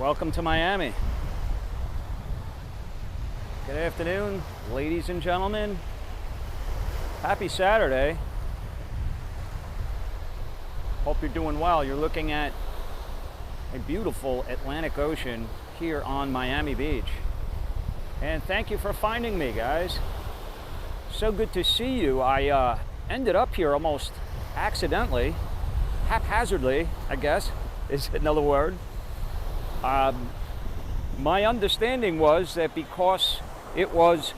Welcome to Miami. Good afternoon, ladies and gentlemen. Happy Saturday. Hope you're doing well. You're looking at a beautiful Atlantic Ocean here on Miami Beach. And thank you for finding me, guys. So good to see you. I ended up here almost accidentally, haphazardly, I guess is another word. My understanding was that because it was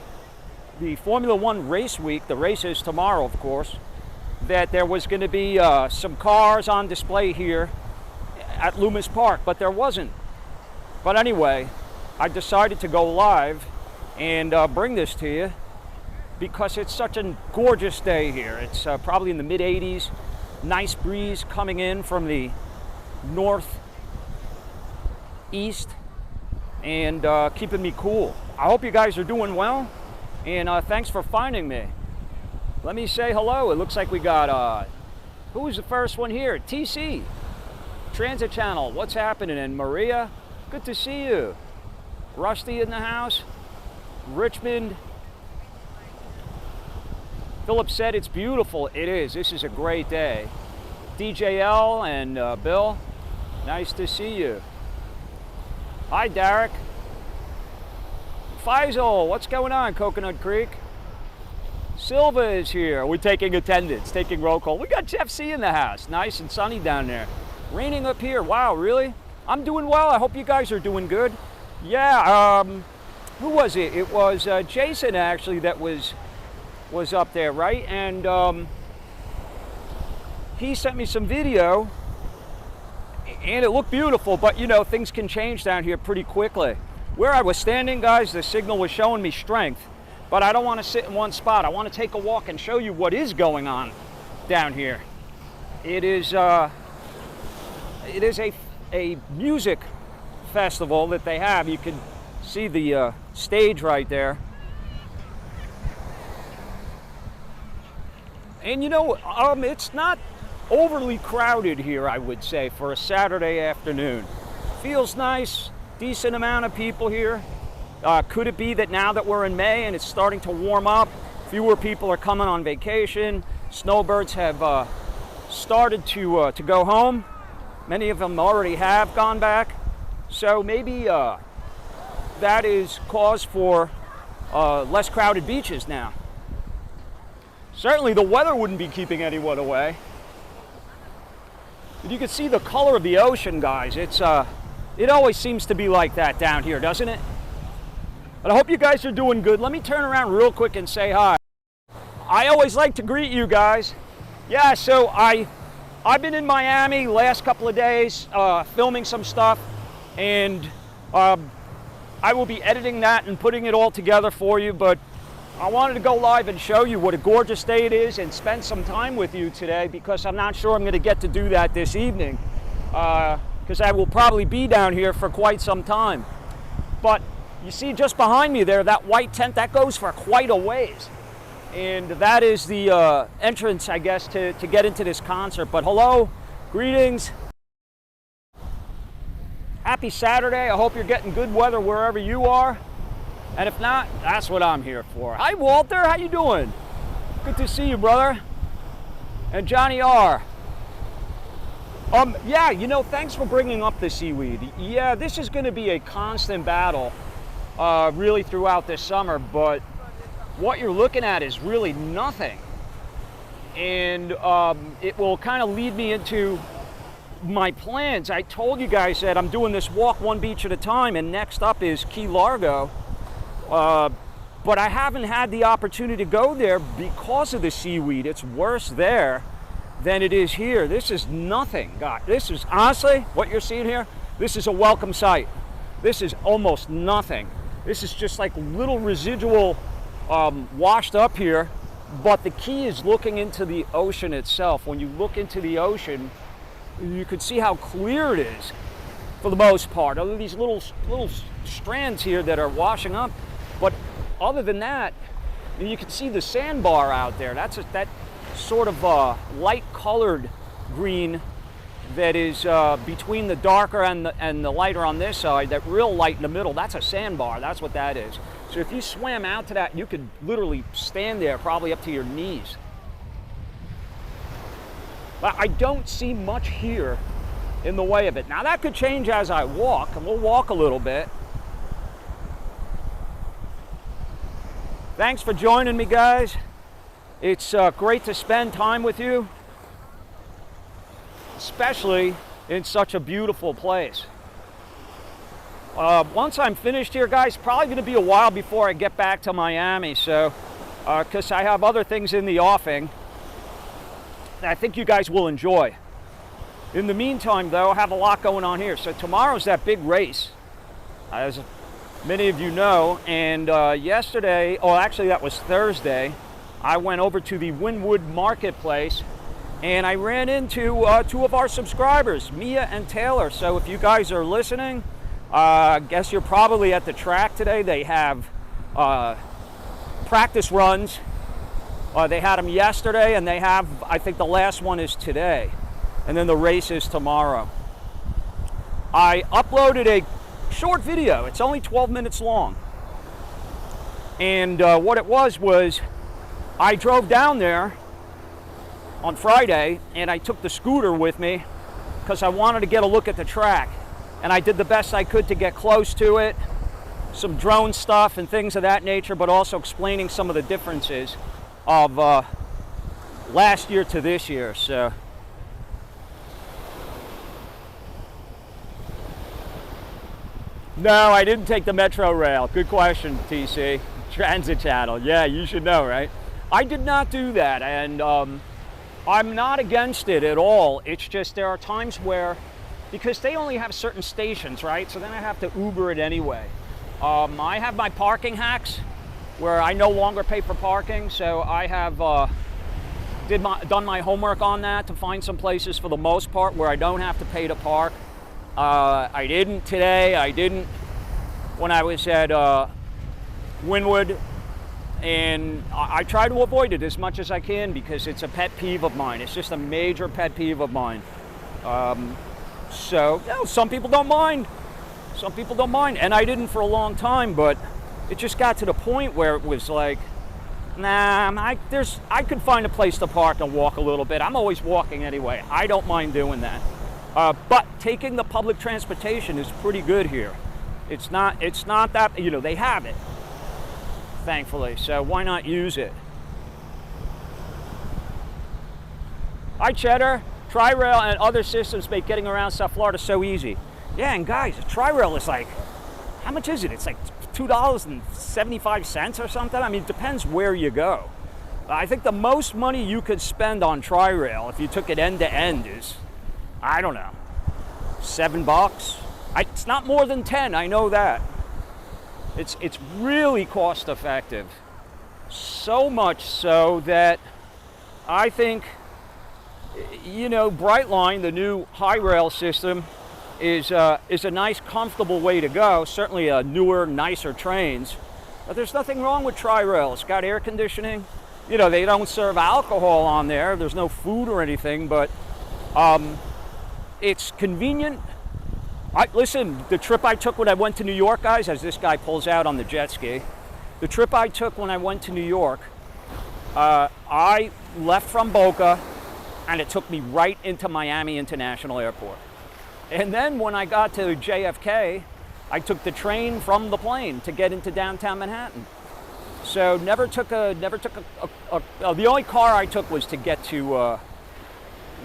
the Formula One race week, the race is tomorrow, of course, that there was going to be some cars on display here at Loomis Park, but there wasn't. But anyway, I decided to go live and bring this to you because it's such a gorgeous day here. It's probably in the mid-80s, nice breeze coming in from the northeast and keeping me cool. I hope you guys are doing well, and thanks for finding me. Let me say hello. It looks like we got, who was the first one here? TC, Transit Channel. What's happening? And Maria, good to see you. Rusty in the house. Richmond. Philip said it's beautiful. It is. This is a great day. DJL and Bill, nice to see you. Hi, Derek. Faisal, what's going on, Coconut Creek? Silva is here. We're taking attendance, taking roll call. We got Jeff C in the house. Nice and sunny down there. Raining up here. Wow, really? I'm doing well. I hope you guys are doing good. Yeah, who was it? It was Jason, actually, that was up there, right? And he sent me some video, and it looked beautiful, but you know, things can change down here pretty quickly. Where I was standing, guys, the signal was showing me strength, but I don't want to sit in one spot. I want to take a walk and show you what is going on down here. It is a music festival that they have. You can see the stage right there. And you know, it's not overly crowded here, I would say, for a Saturday afternoon. Feels nice. Decent amount of people here. Could it be that now that we're in May and it's starting to warm up, fewer people are coming on vacation, snowbirds have started to go home. Many of them already have gone back. So maybe that is cause for less crowded beaches now. Certainly the weather wouldn't be keeping anyone away. You can see the color of the ocean, guys. It always seems to be like that down here, doesn't it? But I hope you guys are doing good. Let me turn around real quick and say hi. I always like to greet you guys. Yeah, so I've been in Miami last couple of days filming some stuff, and I will be editing that and putting it all together for you, but I wanted to go live and show you what a gorgeous day it is and spend some time with you today, because I'm not sure I'm going to get to do that this evening. Because I will probably be down here for quite some time. But you see just behind me there, that white tent, that goes for quite a ways. And that is the entrance, I guess, to get into this concert. But hello, greetings. Happy Saturday. I hope you're getting good weather wherever you are. And if not, that's what I'm here for. Hi, Walter. How you doing? Good to see you, brother. And Johnny R. Yeah, you know, thanks for bringing up the seaweed. Yeah, this is going to be a constant battle really throughout this summer, but what you're looking at is really nothing. And it will kind of lead me into my plans. I told you guys that I'm doing this walk one beach at a time, and next up is Key Largo. But I haven't had the opportunity to go there because of the seaweed. It's worse there than it is here. This is nothing, God. This is, honestly, what you're seeing here, this is a welcome sight. This is almost nothing. This is just like little residual washed up here, but the key is looking into the ocean itself. When you look into the ocean, you can see how clear it is for the most part. Other than these little strands here that are washing up, but other than that, you can see the sandbar out there. That's that sort of light colored green that is between the darker and the lighter on this side, that real light in the middle, that's a sandbar. That's what that is. So if you swam out to that, you could literally stand there probably up to your knees. But I don't see much here in the way of it. Now that could change as I walk, and we'll walk a little bit. Thanks for joining me, guys. It's great to spend time with you, especially in such a beautiful place. Once I'm finished here, guys, probably going to be a while before I get back to Miami, so because I have other things in the offing that I think you guys will enjoy. In the meantime, though, I have a lot going on here. So tomorrow's that big race, as many of you know, and yesterday, oh, actually that was Thursday, I went over to the Wynwood Marketplace and I ran into two of our subscribers, Mia and Taylor. So if you guys are listening, I guess you're probably at the track today. They have practice runs. They had them yesterday, and they have, I think the last one is today. And then the race is tomorrow. I uploaded a short video. It's only 12 minutes long. And what it was I drove down there on Friday, and I took the scooter with me because I wanted to get a look at the track. And I did the best I could to get close to it, some drone stuff and things of that nature, but also explaining some of the differences of last year to this year. So no, I didn't take the Metro Rail. Good question, TC. Transit Channel. Yeah, you should know, right? I did not do that, and I'm not against it at all. It's just there are times where, because they only have certain stations, right? So then I have to Uber it anyway. I have my parking hacks where I no longer pay for parking, so I have done my homework on that to find some places for the most part where I don't have to pay to park. I didn't today. I didn't when I was at Wynwood, and I try to avoid it as much as I can because it's a pet peeve of mine. It's just a major pet peeve of mine. So, you know, some people don't mind. Some people don't mind, and I didn't for a long time, but it just got to the point where it was like, nah, I could find a place to park and walk a little bit. I'm always walking anyway. I don't mind doing that. But taking the public transportation is pretty good here. It's not that, you know, they have it, thankfully, so why not use it? Hi, Cheddar. Tri-Rail and other systems make getting around South Florida so easy. Yeah, and guys, Tri-Rail is like, how much is it? It's like $2.75 or something. I mean, it depends where you go. I think the most money you could spend on Tri-Rail if you took it end to end is, I don't know, $7. It's not more than 10, I know that. It's really cost effective. So much so that I think, you know, Brightline, the new high rail system, is a nice, comfortable way to go. Certainly newer, nicer trains. But there's nothing wrong with Tri-Rail. It's got air conditioning. You know, they don't serve alcohol on there. There's no food or anything, but it's convenient. Listen, the trip I took when I went to New York, guys, as this guy pulls out on the jet ski, the trip I took when I went to New York, I left from Boca, and it took me right into Miami International Airport. And then when I got to JFK, I took the train from the plane to get into downtown Manhattan. So the only car I took was to get to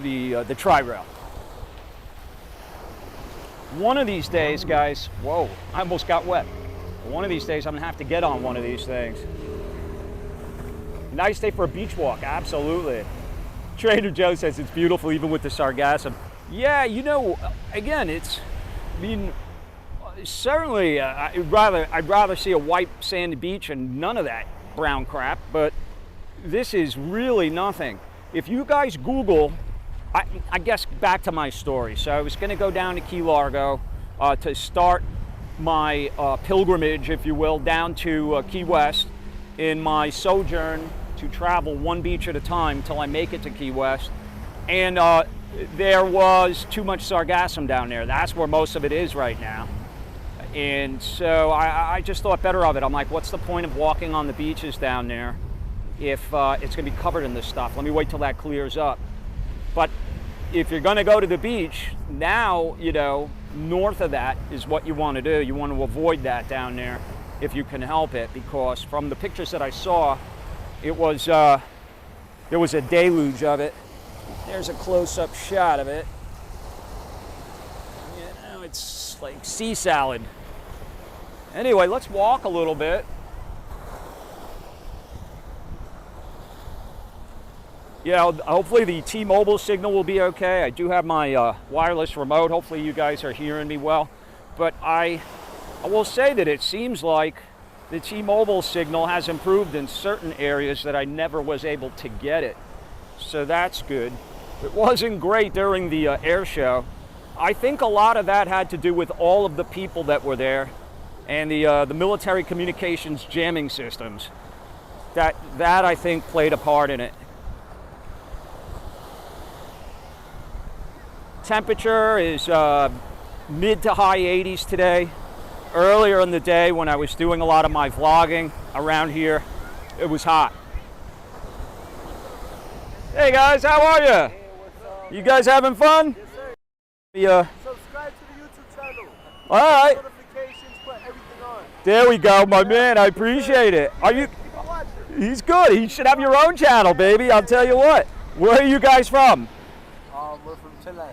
the Tri-Rail. One of these days, guys, whoa, I almost got wet. One of these days, I'm gonna have to get on one of these things. Nice day for a beach walk, absolutely. Trader Joe says it's beautiful even with the sargassum. Yeah, you know, again, certainly I'd rather see a white sandy beach and none of that brown crap, but this is really nothing. If you guys Google, I guess back to my story. So I was going to go down to Key Largo to start my pilgrimage, if you will, down to Key West in my sojourn to travel one beach at a time till I make it to Key West. And there was too much sargassum down there. That's where most of it is right now. And so I just thought better of it. I'm like, what's the point of walking on the beaches down there if it's going to be covered in this stuff? Let me wait till that clears up. But if you're going to go to the beach, now, you know, north of that is what you want to do. You want to avoid that down there if you can help it, because from the pictures that I saw, it was there was a deluge of it. There's a close-up shot of it. You know, it's like sea salad. Anyway, let's walk a little bit. Yeah, hopefully the T-Mobile signal will be okay. I do have my wireless remote. Hopefully you guys are hearing me well. But I will say that it seems like the T-Mobile signal has improved in certain areas that I never was able to get it. So that's good. It wasn't great during the air show. I think a lot of that had to do with all of the people that were there and the military communications jamming systems. That I think played a part in it. Temperature is mid to high 80s today. Earlier in the day when I was doing a lot of my vlogging around here, it was hot. Hey guys, how are you? Hey, what's up? You guys having fun? Yes, sir. Subscribe to the YouTube channel. All right. Notifications, put everything on. There we go, my man. I appreciate it. Are you? He's good. He should have your own channel, baby. I'll tell you what. Where are you guys from? We're from Chile.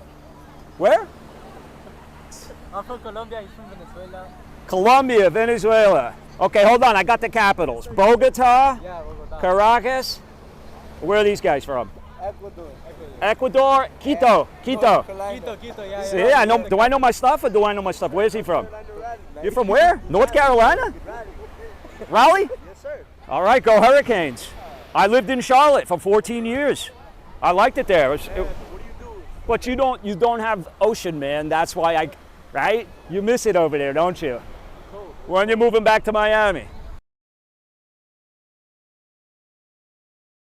Where? I'm from Colombia. He's from Venezuela. Colombia, Venezuela. Okay, hold on. I got the capitals. Bogota, Yeah, Bogota. Caracas. Where are these guys from? Ecuador. Ecuador, Quito. Quito. Quito, yeah. See, I know. Do I know my stuff or do I know my stuff? Where's he from? You're from where? North Carolina? Raleigh? Yes, sir. All right, go Hurricanes. I lived in Charlotte for 14 years. I liked it there. What do you do? But you don't have ocean, man. That's why right? You miss it over there, don't you? Cool. When you're moving back to Miami.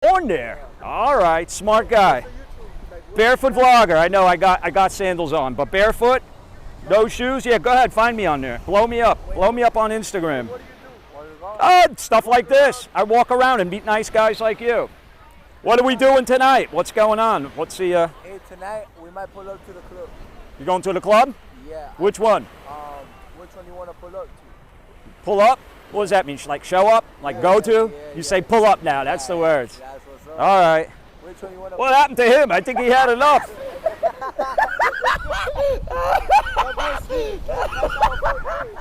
Born there. All right, smart guy. Barefoot vlogger. I know. I got sandals on, but barefoot, no shoes. Yeah, go ahead. Find me on there. Blow me up. Blow me up on Instagram. What do you do? Stuff like this. I walk around and meet nice guys like you. What are we doing tonight? What's going on? What's the? Hey, tonight we might pull up to the club. You going to the club? Yeah. Which one? Which one you want to pull up to? Pull up? What does that mean? Like show up? Like go to? Yeah, You say pull up now. That's the words. That's what's up. All right. Which one you want to What happened to him? I think he had enough.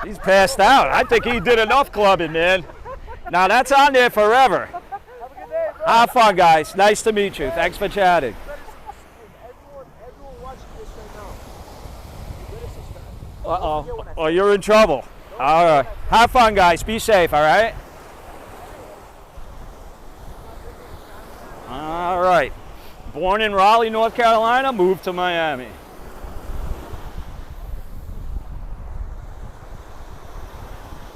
He's passed out. I think he did enough clubbing, man. Now that's on there forever. Have a good day, bro. Have fun, guys. Nice to meet you. Thanks for chatting. Everyone watching this right now, you better subscribe. Uh-oh. Oh, you're in trouble. All right. Have fun, guys. Be safe, all right? All right. Born in Raleigh, North Carolina, moved to Miami.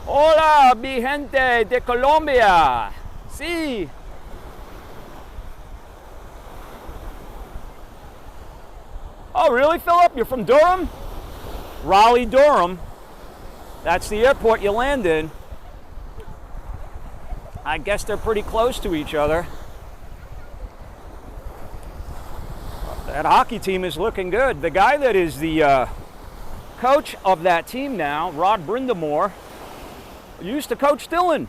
Hola, mi gente de Colombia. Sí. Oh, really, Philip? You're from Durham? Raleigh, Durham. That's the airport you land in. I guess they're pretty close to each other. That hockey team is looking good. The guy that is the coach of that team now, Rod Brindamore, used to coach Dylan.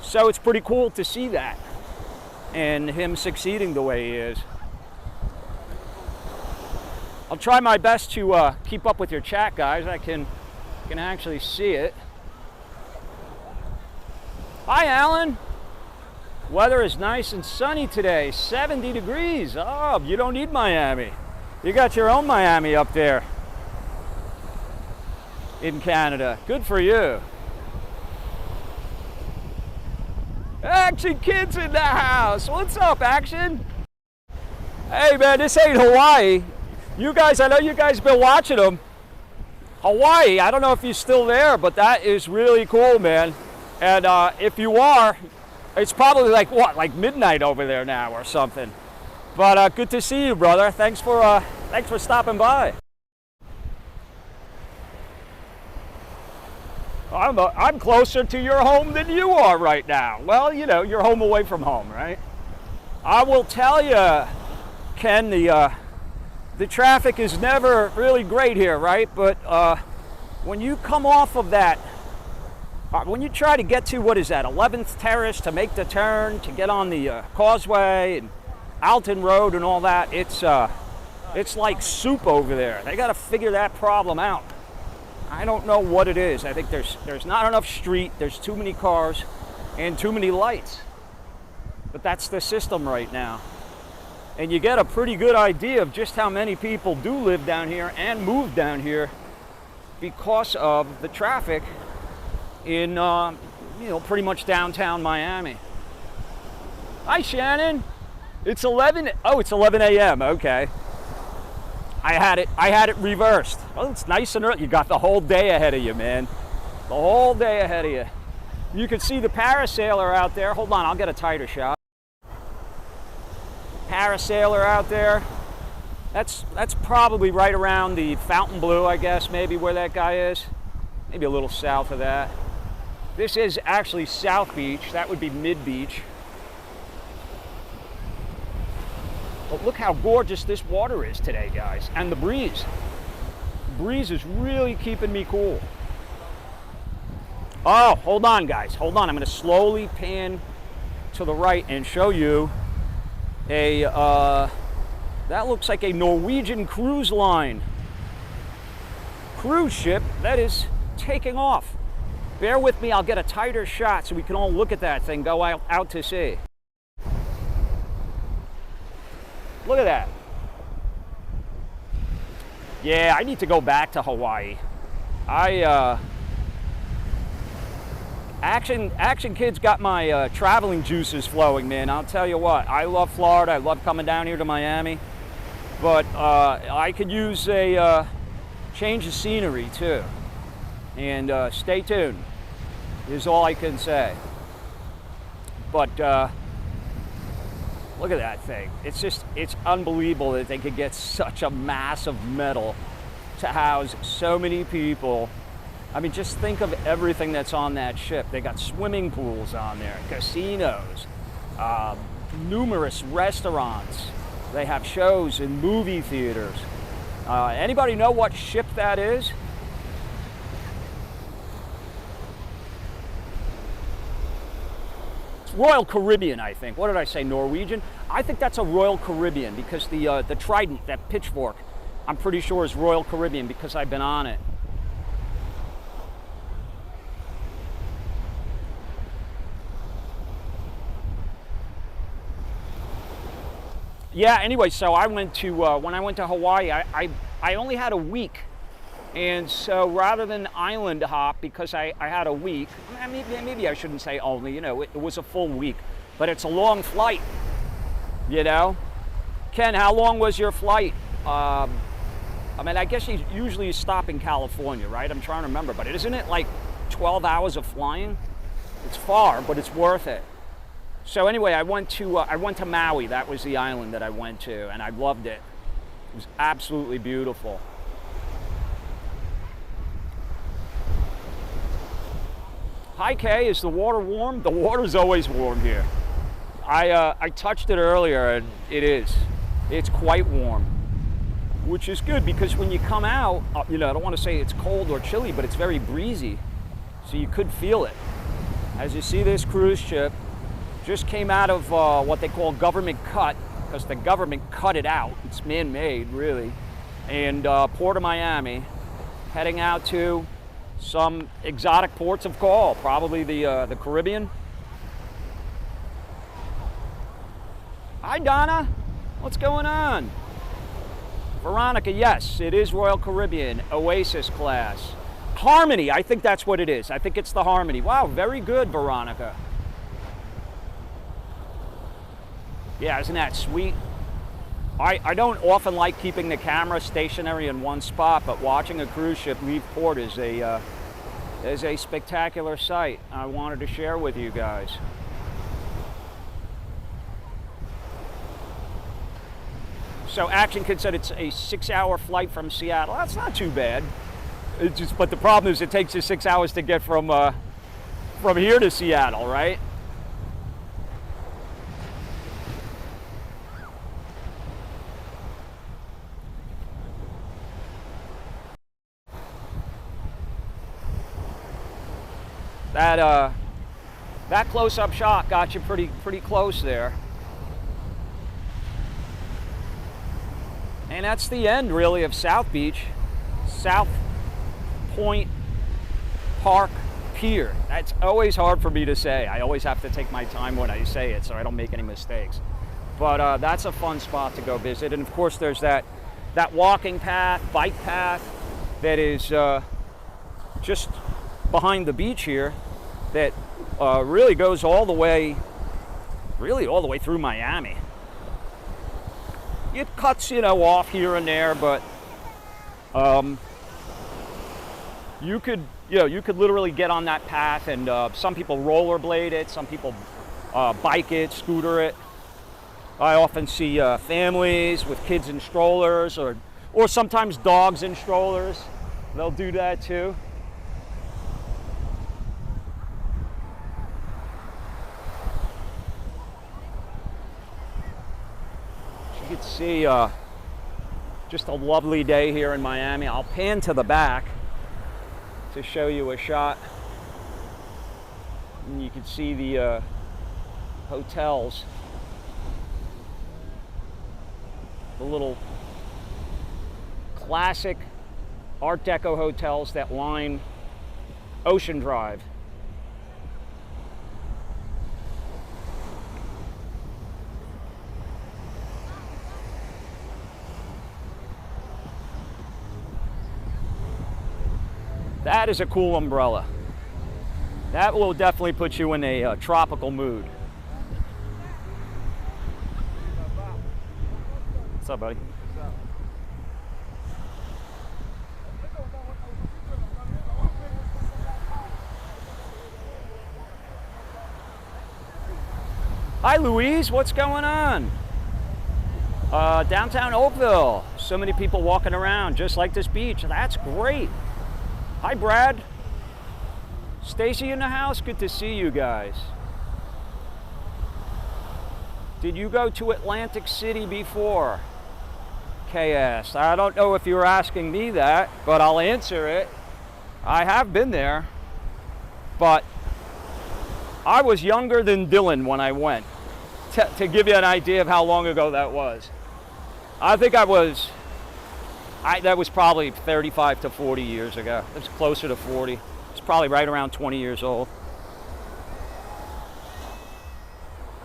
So it's pretty cool to see that and him succeeding the way he is. I'll try my best to keep up with your chat, guys. I can actually see it. Hi, Alan. Weather is nice and sunny today, 70 degrees. Oh, you don't need Miami. You got your own Miami up there in Canada. Good for you. Action Kids in the house. What's up, Action? Hey, man, this ain't Hawaii. You guys, I know you guys have been watching them. Hawaii, I don't know if you're still there, but that is really cool, man. And if you are, it's probably like, what, like midnight over there now or something. But good to see you, brother. Thanks for stopping by. I'm closer to your home than you are right now. Well, you know, you're home away from home, right? I will tell you, Ken, the traffic is never really great here, right? But when you come off of that, when you try to get to, what is that, 11th Terrace to make the turn, to get on the Causeway and Alton Road and all that, it's like soup over there. They got to figure that problem out. I don't know what it is. I think there's not enough street, there's too many cars, and too many lights. But that's the system right now. And you get a pretty good idea of just how many people do live down here and move down here because of the traffic in, you know, pretty much downtown Miami. Hi, Shannon. It's 11. Oh, it's 11 a.m. Okay. I had it reversed. Well, it's nice and early. You got the whole day ahead of you, man. The whole day ahead of you. You can see the parasailer out there. Hold on, I'll get a tighter shot. Parasailer out there. That's probably right around the Fontainebleau, I guess, maybe where that guy is. Maybe a little south of that. This is actually South Beach. That would be Mid Beach. But look how gorgeous this water is today, guys. And the breeze. The breeze is really keeping me cool. Oh, hold on, guys. Hold on. I'm going to slowly pan to the right and show you a, that looks like a Norwegian cruise line. Cruise ship that is taking off. Bear with me. I'll get a tighter shot so we can all look at that thing go out to sea. Look at that. Yeah, I need to go back to Hawaii. Action Kid's got my traveling juices flowing, man. I'll tell you what, I love Florida. I love coming down here to Miami. But I could use a change of scenery too. And stay tuned is all I can say. But look at that thing. It's unbelievable that they could get such a massive metal to house so many people. I mean, just think of everything that's on that ship. They got swimming pools on there, casinos, numerous restaurants. They have shows in movie theaters. Anybody know what ship that is? Royal Caribbean, I think. What did I say, Norwegian? I think that's a Royal Caribbean because the trident, that pitchfork, I'm pretty sure is Royal Caribbean because I've been on it. Yeah, anyway, so I went to, when I went to Hawaii, I only had a week. And so rather than island hop, because I had a week, maybe I shouldn't say only, you know, it was a full week, but it's a long flight, you know? Ken, how long was your flight? I mean, I guess you usually stop in California, right? I'm trying to remember, but isn't it like 12 hours of flying? It's far, but it's worth it. So anyway, I went to Maui. That was the island that I went to, and I loved it. It was absolutely beautiful. Hi Kay, is the water warm? The water's always warm here. I touched it earlier and it is. It's quite warm, which is good because when you come out, you know, I don't want to say it's cold or chilly, but it's very breezy. So you could feel it. As you see, this cruise ship just came out of what they call government cut, because the government cut it out. It's man-made, really. And Port of Miami, heading out to some exotic ports of call, probably the Caribbean. Hi Donna, what's going on? Veronica, yes, it is Royal Caribbean, Oasis class. Harmony, I think that's what it is. I think it's the Harmony. Wow, very good, Veronica. Yeah, isn't that sweet? I don't often like keeping the camera stationary in one spot, but watching a cruise ship leave port is a spectacular sight. I wanted to share with you guys. So Action Kid said it's a 6-hour flight from Seattle. That's not too bad. But the problem is it takes you 6 hours to get from here to Seattle, right? That close-up shot got you pretty close there. And that's the end, really, of South Beach, South Point Park Pier. That's always hard for me to say. I always have to take my time when I say it so I don't make any mistakes. But that's a fun spot to go visit. And of course, there's that walking path, bike path that is just behind the beach here that really goes all the way through Miami. It cuts, off here and there, but you could literally get on that path, and some people rollerblade it, some people bike it, scooter it. I often see families with kids in strollers, or sometimes dogs in strollers. They'll do that too. You can see just a lovely day here in Miami. I'll pan to the back to show you a shot. And you can see the hotels, the little classic Art Deco hotels that line Ocean Drive. That is a cool umbrella. That will definitely put you in a tropical mood. What's up, buddy? Hi, Louise. What's going on? Downtown Oakville. So many people walking around just like this beach. That's great. Hi, Brad. Stacy in the house? Good to see you guys. Did you go to Atlantic City before? KS. I don't know if you were asking me that, but I'll answer it. I have been there, but I was younger than Dylan when I went, to give you an idea of how long ago that was. I think that was probably 35 to 40 years ago. It was closer to 40. It's probably right around 20 years old.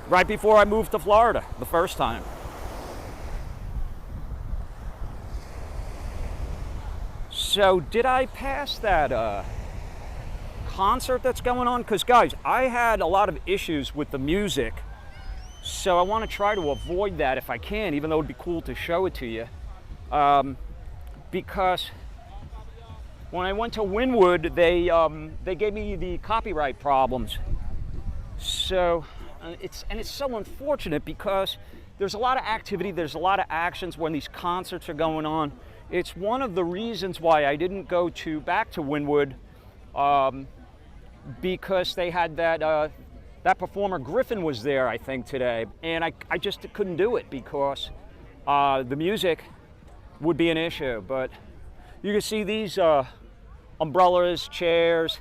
Right before I moved to Florida the first time. So did I pass that concert that's going on? Because guys, I had a lot of issues with the music. So I want to try to avoid that if I can, even though it'd be cool to show it to you. Because when I went to Wynwood, they gave me the copyright problems. So it's so unfortunate because there's a lot of activity, there's a lot of actions when these concerts are going on. It's one of the reasons why I didn't go back to Wynwood, because they had that performer Griffin was there, I think, today, and I just couldn't do it because the music would be an issue. But you can see these umbrellas, chairs,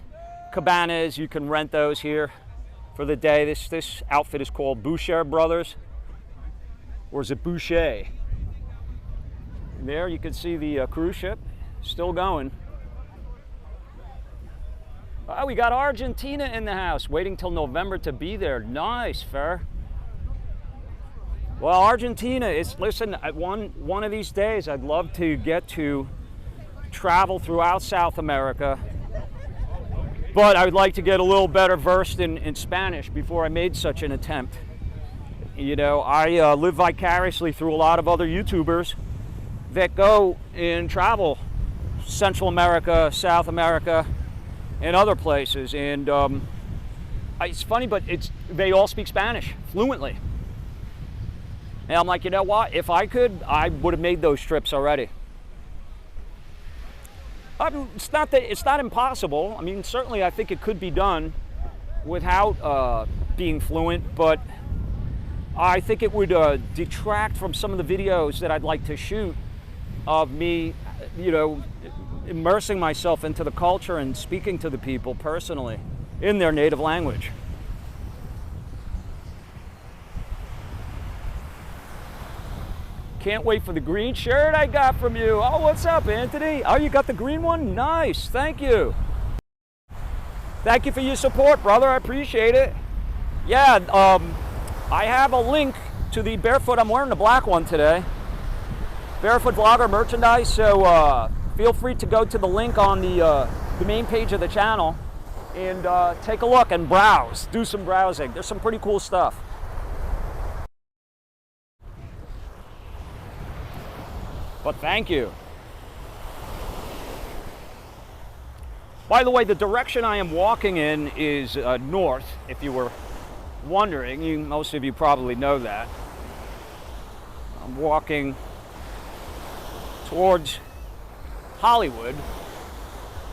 cabanas. You can rent those here for the day. This outfit is called Boucher Brothers, or is it Boucher? And there you can see the cruise ship still going. Oh, we got Argentina in the house, waiting till November to be there. Nice, Fer. Well, Argentina is, listen, one of these days I'd love to get to travel throughout South America, but I would like to get a little better versed in Spanish before I made such an attempt. You know, I live vicariously through a lot of other YouTubers that go and travel Central America, South America, and other places, and it's funny, but they all speak Spanish fluently. And I'm like, you know what? If I could, I would have made those trips already. It's not impossible. I mean, certainly I think it could be done without being fluent, but I think it would detract from some of the videos that I'd like to shoot of me, you know, immersing myself into the culture and speaking to the people personally in their native language. Can't wait for the green shirt I got from you. Oh, what's up, Anthony? Oh, you got the green one? Nice, thank you. Thank you for your support, brother, I appreciate it. Yeah, I have a link to the Barefoot, I'm wearing the black one today, Barefoot Vlogger merchandise, so feel free to go to the link on the main page of the channel and take a look and browse, do some browsing. There's some pretty cool stuff. But thank you. By the way, the direction I am walking in is north, if you were wondering. Most of you probably know that. I'm walking towards Hollywood.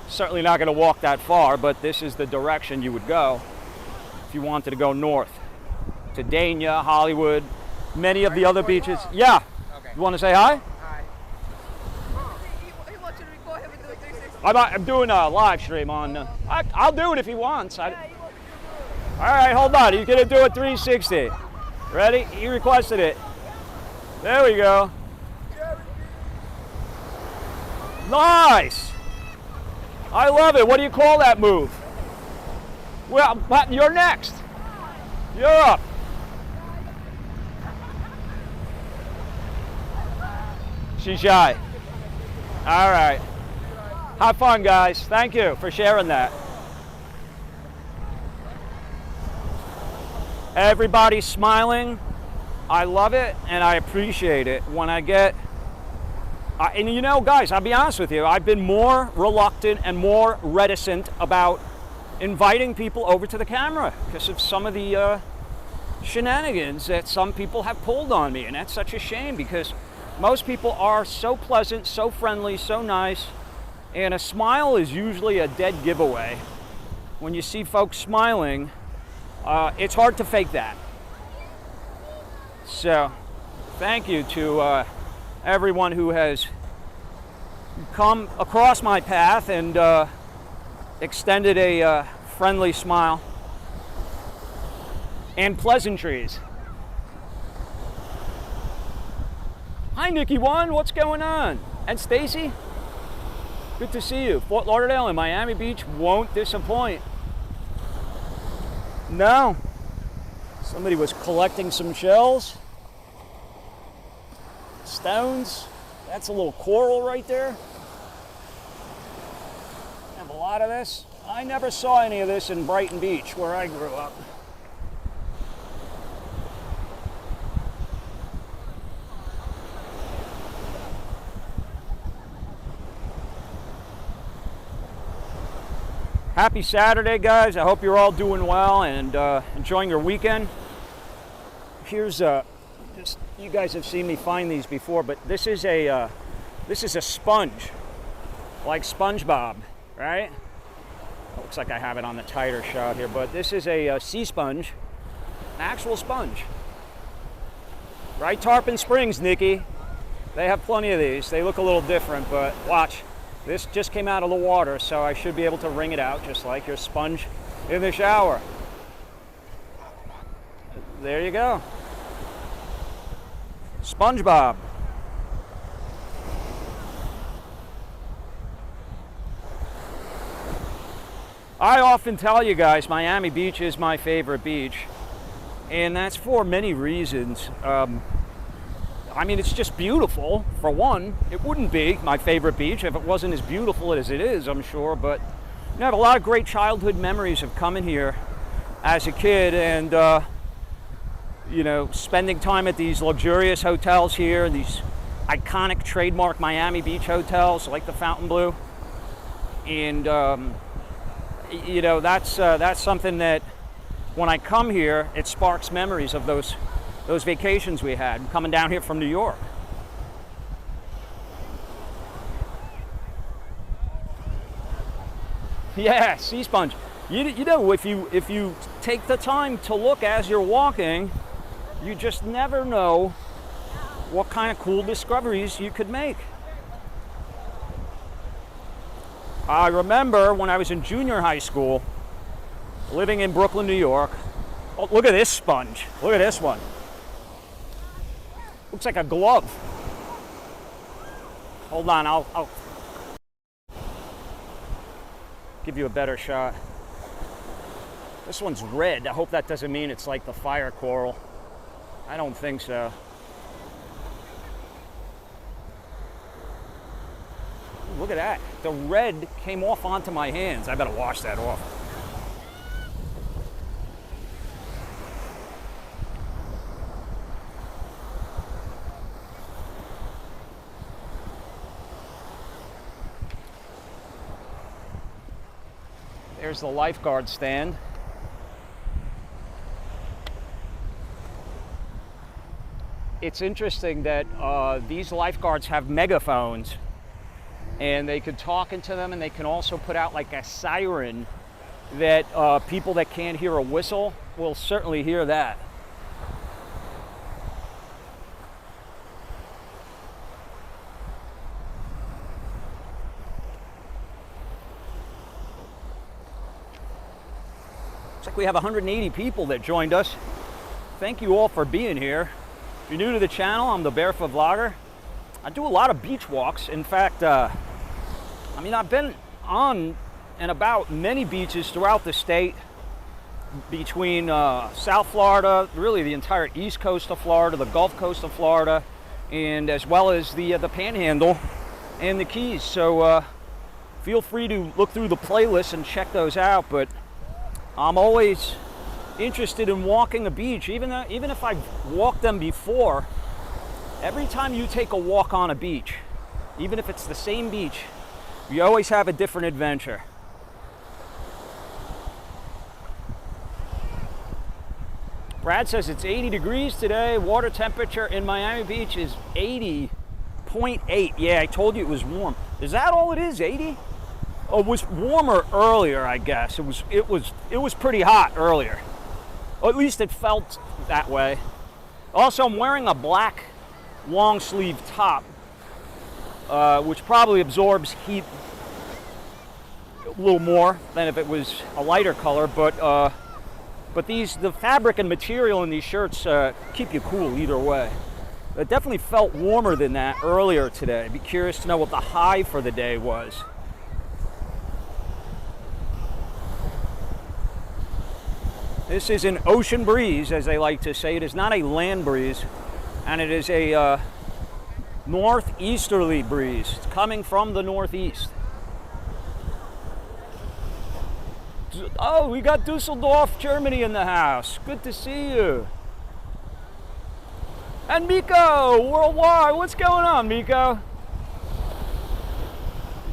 Certainly not going to walk that far, but this is the direction you would go if you wanted to go north. To Dania, Hollywood, many of the other beaches. Yeah. Okay. You want to say hi? I'm doing a live stream on. I'll do it if he wants. All right, hold on. He's gonna do a 360. Ready? He requested it. There we go. Nice. I love it. What do you call that move? Well, you're next. You're up. She's shy. All right. Have fun, guys. Thank you for sharing that. Everybody's smiling. I love it and I appreciate it when I get, and you know, guys, I'll be honest with you, I've been more reluctant and more reticent about inviting people over to the camera because of some of the shenanigans that some people have pulled on me, and that's such a shame because most people are so pleasant, so friendly, so nice. And a smile is usually a dead giveaway. When you see folks smiling, it's hard to fake that. So, thank you to everyone who has come across my path and extended a friendly smile and pleasantries. Hi, Nikki One, what's going on? And Stacy? Good to see you. Fort Lauderdale and Miami Beach won't disappoint. No. Somebody was collecting some shells. Stones. That's a little coral right there. Have a lot of this. I never saw any of this in Brighton Beach where I grew up. Happy Saturday, guys. I hope you're all doing well and enjoying your weekend. Here's just, you guys have seen me find these before, but this is a sponge, like SpongeBob, right? Looks like I have it on the tighter shot here, but this is a sea sponge, an actual sponge. Right, Tarpon Springs, Nikki. They have plenty of these. They look a little different, but watch. This just came out of the water, so I should be able to wring it out just like your sponge in the shower. There you go. SpongeBob. I often tell you guys Miami Beach is my favorite beach, and that's for many reasons. I mean, it's just beautiful, for one. It wouldn't be my favorite beach if it wasn't as beautiful as it is, I'm sure, but I have a lot of great childhood memories of coming here as a kid and, you know, spending time at these luxurious hotels here, these iconic trademark Miami Beach hotels like the Fontainebleau. And, you know, that's something that when I come here, it sparks memories of those those vacations we had coming down here from New York. Yeah, sea sponge. You know, if you take the time to look as you're walking, you just never know what kind of cool discoveries you could make. I remember when I was in junior high school, living in Brooklyn, New York. Oh, look at this sponge. Look at this one. Looks like a glove. Hold on, I'll give you a better shot. This one's red. I hope that doesn't mean it's like the fire coral. I don't think so. Look at that. The red came off onto my hands. I better wash that off. There's the lifeguard stand. It's interesting that these lifeguards have megaphones, and they could talk into them, and they can also put out like a siren that people that can't hear a whistle will certainly hear that. Looks like we have 180 people that joined us. Thank you all for being here. If you're new to the channel, I'm the Barefoot Vlogger. I do a lot of beach walks. In fact, I've been on and about many beaches throughout the state, between South Florida, really the entire east coast of Florida, the Gulf Coast of Florida, and as well as the Panhandle and the Keys. So feel free to look through the playlist and check those out. But I'm always interested in walking a beach, even if I've walked them before. Every time you take a walk on a beach, even if it's the same beach, you always have a different adventure. Brad says it's 80 degrees today. Water temperature in Miami Beach is 80.8. Yeah, I told you it was warm. Is that all it is, 80? Oh, it was warmer earlier, I guess. It was pretty hot earlier. Or at least it felt that way. Also, I'm wearing a black long sleeve top, which probably absorbs heat a little more than if it was a lighter color, but the fabric and material in these shirts keep you cool either way. It definitely felt warmer than that earlier today. I'd be curious to know what the high for the day was. This is an ocean breeze, as they like to say. It is not a land breeze, and it is a northeasterly breeze. It's coming from the northeast. Oh, we got Dusseldorf, Germany in the house. Good to see you. And Miko, worldwide. What's going on, Miko?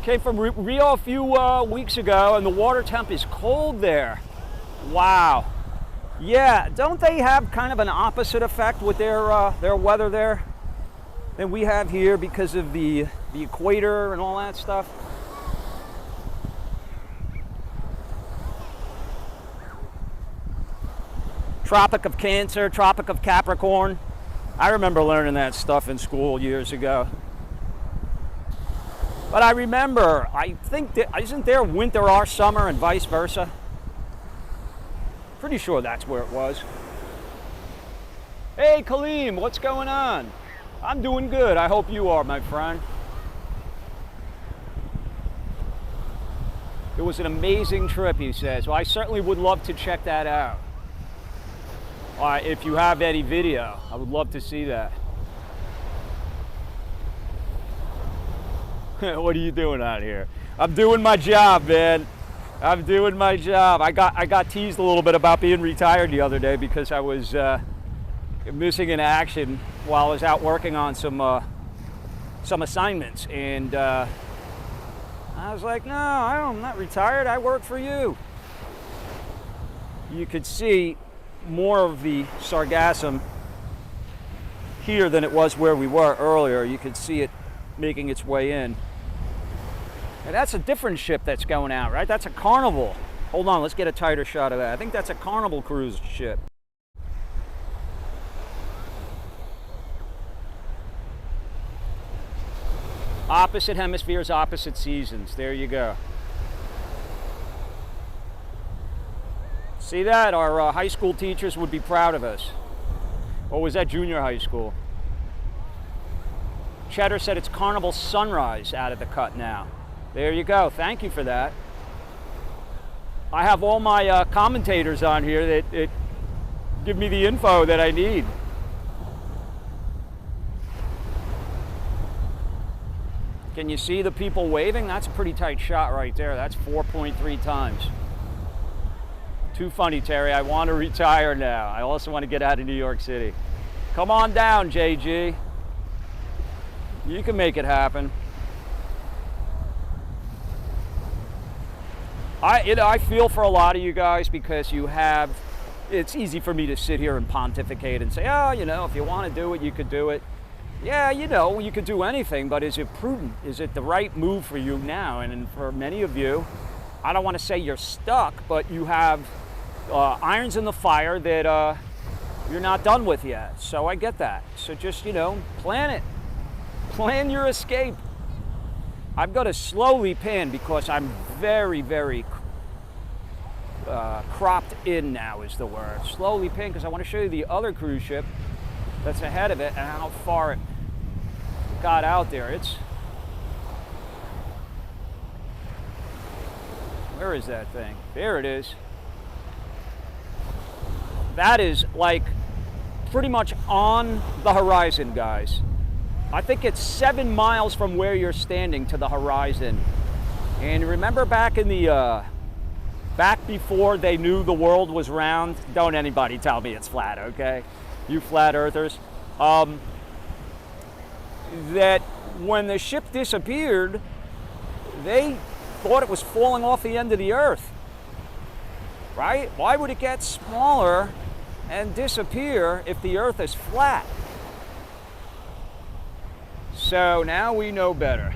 Came from Rio a few weeks ago, and the water temp is cold there. Wow. Yeah, don't they have kind of an opposite effect with their weather there than we have here because of the equator and all that stuff? Tropic of Cancer, Tropic of Capricorn. I remember learning that stuff in school years ago. But I remember, I think, isn't there winter our summer and vice versa? Pretty sure that's where it was. Hey, Kaleem, what's going on? I'm doing good. I hope you are, my friend. It was an amazing trip, he says. Well, I certainly would love to check that out. If you have any video, I would love to see that. What are you doing out here? I'm doing my job, man. I'm doing my job. I got teased a little bit about being retired the other day because I was missing in action while I was out working on some assignments, and I was like, no, I'm not retired. I work for you. You could see more of the sargassum here than it was where we were earlier. You can see it making its way in. And that's a different ship that's going out, right? That's a Carnival. Hold on, let's get a tighter shot of that. I think that's a Carnival cruise ship. Opposite hemispheres, opposite seasons. There you go. See that? Our high school teachers would be proud of us. Or was that junior high school? Cheddar said it's Carnival Sunrise out of the cut now. There you go. Thank you for that. I have all my commentators on here that give me the info that I need. Can you see the people waving? That's a pretty tight shot right there. That's 4.3 times. Too funny, Terry. I want to retire now. I also want to get out of New York City. Come on down, JG. You can make it happen. I feel for a lot of you guys because you have, it's easy for me to sit here and pontificate and say, oh, you know, if you want to do it, you could do it. Yeah, you know, you could do anything, but is it prudent? Is it the right move for you now? And for many of you, I don't want to say you're stuck, but you have irons in the fire that you're not done with yet. So I get that. So just, you know, plan it. Plan your escape. I've got to slowly pan because I'm very, very cropped in now is the word. Slowly pan because I want to show you the other cruise ship that's ahead of it and how far it got out there. It's, where is that thing? There it is. That is like pretty much on the horizon, guys. I think it's 7 miles from where you're standing to the horizon. And remember back in the, back before they knew the world was round, don't anybody tell me it's flat, okay? You flat earthers. That when the ship disappeared, they thought it was falling off the end of the earth, right? Why would it get smaller and disappear if the earth is flat? So now we know better.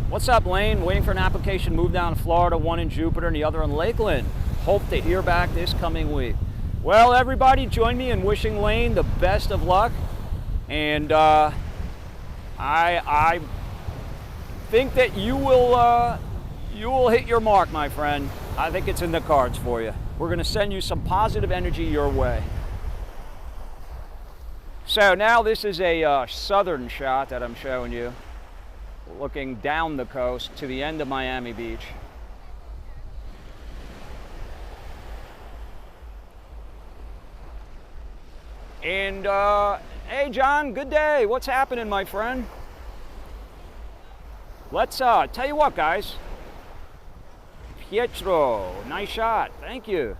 What's up, Lane? Waiting for an application, move down to Florida, one in Jupiter and the other in Lakeland. Hope to hear back this coming week. Well, everybody, join me in wishing Lane the best of luck. And I think that you will hit your mark, my friend. I think it's in the cards for you. We're going to send you some positive energy your way. So now this is a southern shot that I'm showing you, looking down the coast to the end of Miami Beach. And hey John, good day. What's happening, my friend? Let's tell you what, guys. Pietro, nice shot. Thank you.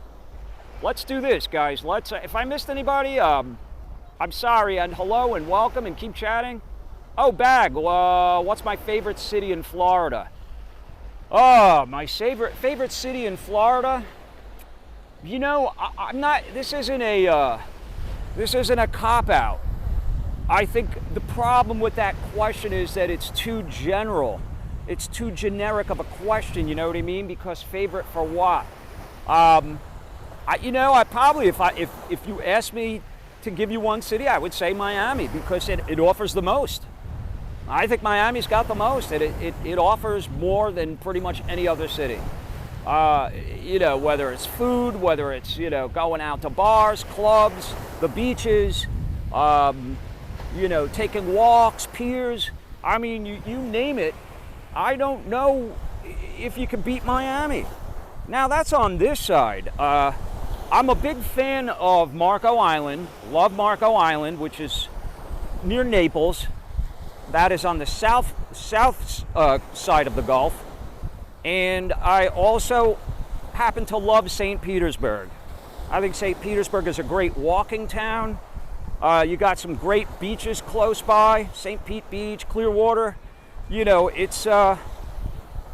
Let's do this, guys. Let's if I missed anybody, I'm sorry, and hello and welcome and keep chatting. Oh, Bag, what's my favorite city in Florida? Oh, my favorite city in Florida? You know, I'm not, this isn't a cop-out. I think the problem with that question is that it's too general. It's too generic of a question, you know what I mean? Because favorite for what? You know, I probably, if you asked me to give you one city, I would say Miami because it offers the most. I think Miami's got the most. It offers more than pretty much any other city. You know, whether it's food, whether it's, you know, going out to bars, clubs, the beaches, you know, taking walks, piers. I mean, you name it. I don't know if you can beat Miami. Now, that's on this side. I'm a big fan of Marco Island. Love Marco Island, which is near Naples. That is on the south side of the Gulf. And I also happen to love St. Petersburg. I think St. Petersburg is a great walking town. You got some great beaches close by, St. Pete Beach, Clearwater. You know, it's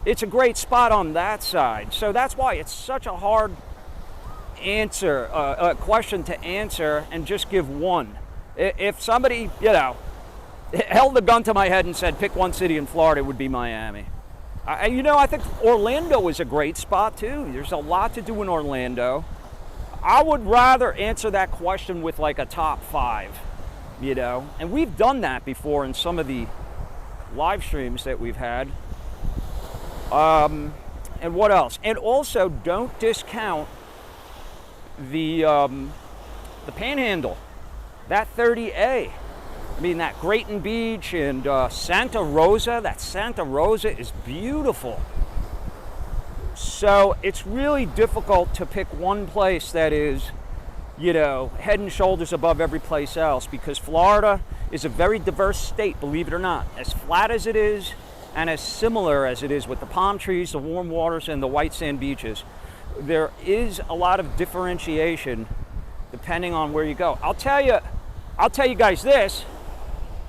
it's a great spot on that side. So that's why it's such a hard question to answer and just give one. If somebody, you know, held the gun to my head and said, pick one city in Florida, it would be Miami. You know, I think Orlando is a great spot too. There's a lot to do in Orlando. I would rather answer that question with like a top 5, you know, and we've done that before in some of the live streams that we've had. And what else? And also, don't discount the Panhandle, that 30A. I mean, that Grayton Beach and Santa Rosa. That Santa Rosa is beautiful. So it's really difficult to pick one place that is, you know, head and shoulders above every place else, because Florida is a very diverse state, believe it or not. As flat as it is, and as similar as it is with the palm trees, the warm waters, and the white sand beaches, there is a lot of differentiation depending on where you go. I'll tell you guys this.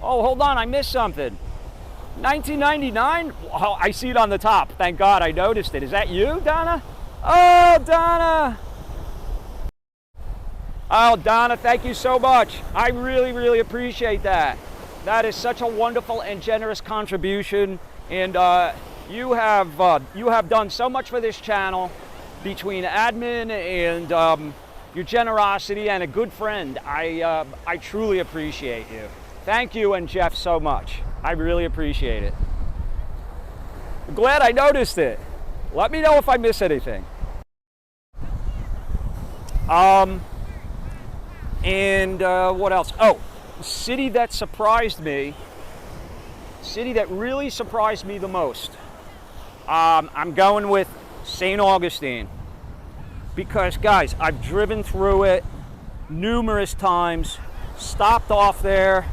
Oh, hold on, I missed something. 1999? Oh, I see it on the top. Thank God I noticed it. Is that you, Donna? Oh, Donna. Oh, Donna, thank you so much. I really, really appreciate that. That is such a wonderful and generous contribution. And you have done so much for this channel, between admin and your generosity and a good friend. I truly appreciate you. Thank you and Jeff so much. I really appreciate it. I'm glad I noticed it. Let me know if I miss anything. And what else? Oh, city that surprised me. City that really surprised me the most. I'm going with St. Augustine. Because, guys, I've driven through it numerous times, stopped off there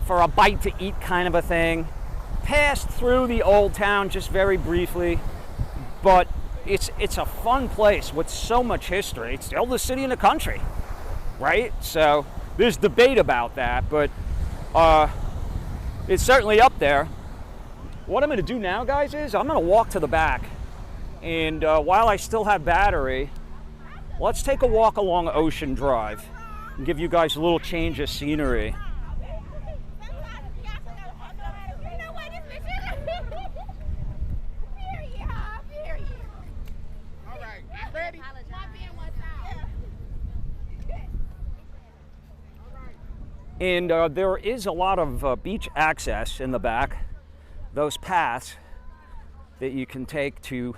for a bite to eat kind of a thing, passed through the old town just very briefly, but it's a fun place with so much history. It's the oldest city in the country, right? So there's debate about that, but it's certainly up there. What I'm going to do now, guys, is I'm going to walk to the back, and while I still have battery, let's take a walk along Ocean Drive and give you guys a little change of scenery. And there is a lot of beach access in the back, those paths that you can take to,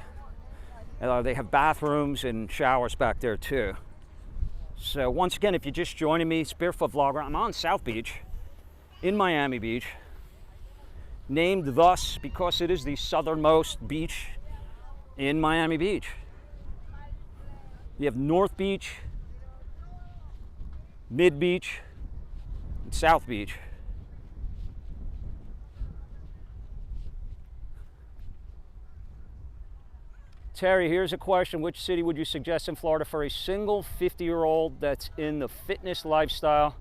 they have bathrooms and showers back there too. So once again, if you're just joining me, it's Barefoot Vlogger. I'm on South Beach in Miami Beach, named thus because it is the southernmost beach in Miami Beach. You have North Beach, Mid Beach, South Beach. Terry, here's a question. Which city would you suggest in Florida for a single 50-year-old that's in the fitness lifestyle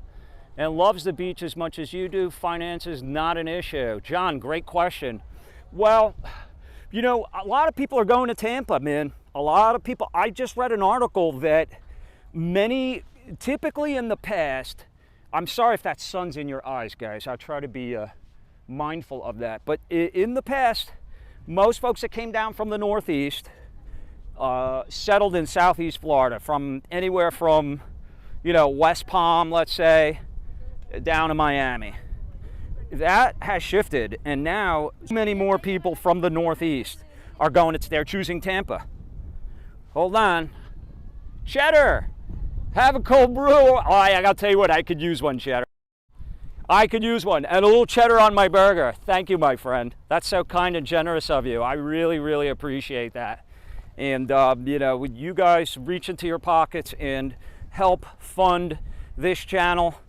and loves the beach as much as you do? Finances not an issue. John, great question. Well, you know, a lot of people are going to Tampa, man. A lot of people. I just read an article that many, typically in the past, I'm sorry if that sun's in your eyes, guys. I'll try to be mindful of that. But in the past, most folks that came down from the Northeast settled in Southeast Florida, from anywhere from, you know, West Palm, let's say, down to Miami. That has shifted, and now many more people from the Northeast are going. They're choosing Tampa. Hold on, Cheddar. Have a cold brew. Oh, I gotta tell you what, I could use one, Cheddar. I could use one, and a little cheddar on my burger. Thank you, my friend. That's so kind and generous of you. I really, really appreciate that. And you know, with you guys reach into your pockets and help fund this channel,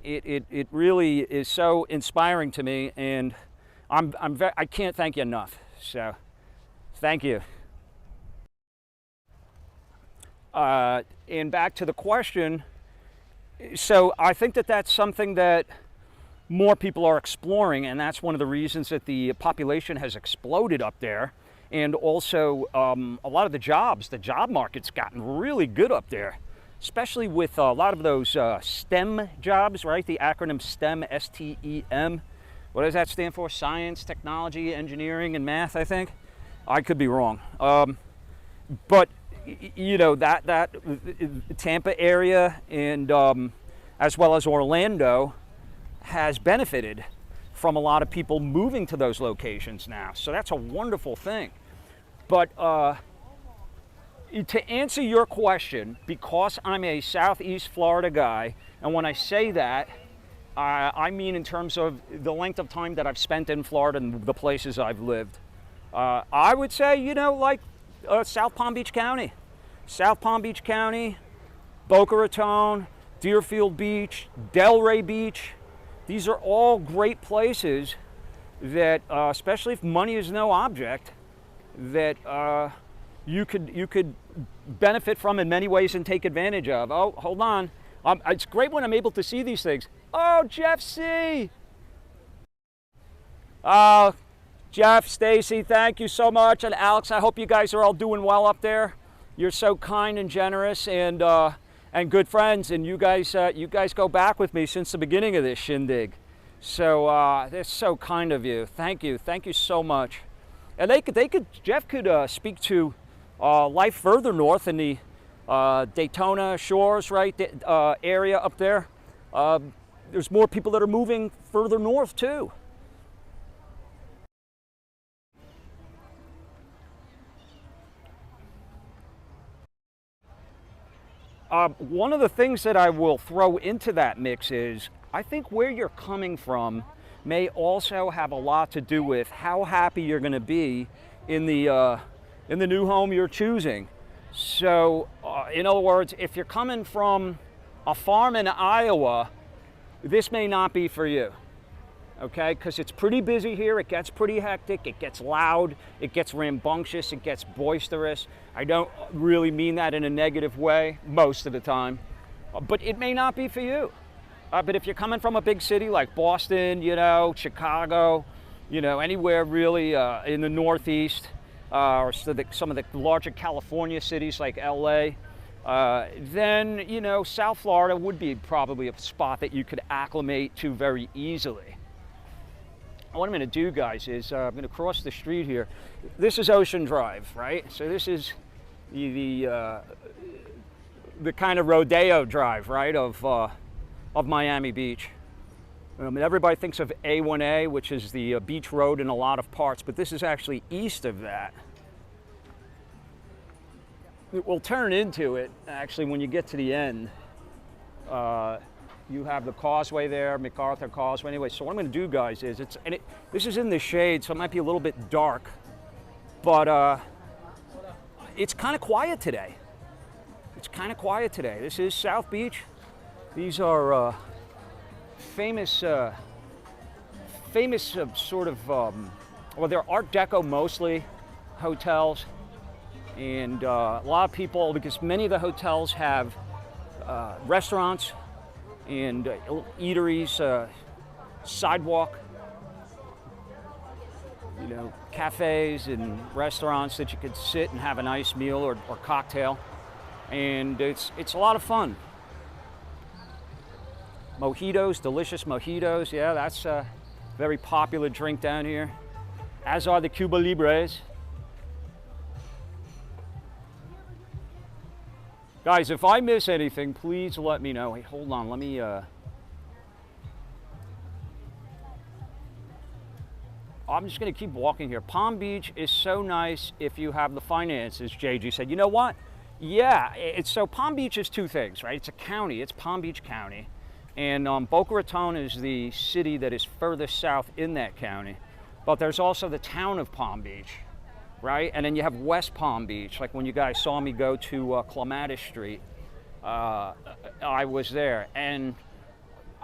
it really is so inspiring to me, and I can't thank you enough. So, thank you. And back to the question. So I think that that's something that more people are exploring, and that's one of the reasons that the population has exploded up there. And also a lot of the job market's gotten really good up there, especially with a lot of those STEM jobs, right? The acronym STEM, S-T-E-M. What does that stand for? Science, technology, engineering, and math, I think. I could be wrong. But, you know, that Tampa area and as well as Orlando has benefited from a lot of people moving to those locations now. So that's a wonderful thing. But to answer your question, because I'm a Southeast Florida guy, and when I say that, I mean in terms of the length of time that I've spent in Florida and the places I've lived. I would say, you know, like South Palm Beach County. South Palm Beach County, Boca Raton, Deerfield Beach, Delray Beach. These are all great places that, especially if money is no object, that you could benefit from in many ways and take advantage of. Oh, hold on. It's great when I'm able to see these things. Oh, Jeff C. Jeff, Stacy, thank you so much. And Alex, I hope you guys are all doing well up there. You're so kind and generous and good friends. And you guys go back with me since the beginning of this shindig. So that's so kind of you. Thank you so much. And Jeff could speak to life further north in the Daytona Shores, right, area up there. There's more people that are moving further north too. One of the things that I will throw into that mix is I think where you're coming from may also have a lot to do with how happy you're going to be in the new home you're choosing. So, in other words, if you're coming from a farm in Iowa, this may not be for you, okay? Because it's pretty busy here, it gets pretty hectic, it gets loud, it gets rambunctious, it gets boisterous. I don't really mean that in a negative way most of the time, but it may not be for you. But if you're coming from a big city like Boston, you know, Chicago, you know, anywhere really in the Northeast, or some of the larger California cities like LA, then, you know, South Florida would be probably a spot that you could acclimate to very easily. What I'm going to do, guys, is I'm going to cross the street here. This is Ocean Drive, right? So this is the kind of rodeo drive, right, of Miami Beach. Everybody thinks of A1A, which is the beach road in a lot of parts, but this is actually east of that. It will turn into it, actually, when you get to the end. You have the causeway there, MacArthur Causeway. Anyway, so what I'm going to do, guys, is this is in the shade, so it might be a little bit dark, but it's kind of quiet today. It's kind of quiet today. This is South Beach. These are famous sort of, well, they're Art Deco mostly hotels, and a lot of people, because many of the hotels have restaurants and eateries, sidewalk, you know, cafes and restaurants that you could sit and have a nice meal or cocktail, and it's a lot of fun. Mojitos, delicious mojitos, yeah, that's a very popular drink down here, as are the Cuba Libres. Guys, if I miss anything, please let me know. Hey, hold on, let me, I'm just gonna keep walking here. Palm Beach is so nice if you have the finances, JG said. You know what? Yeah, so Palm Beach is two things, right? It's a county, it's Palm Beach County. And Boca Raton is the city that is furthest south in that county. But there's also the town of Palm Beach, right? And then you have West Palm Beach, like when you guys saw me go to Clematis Street, I was there. And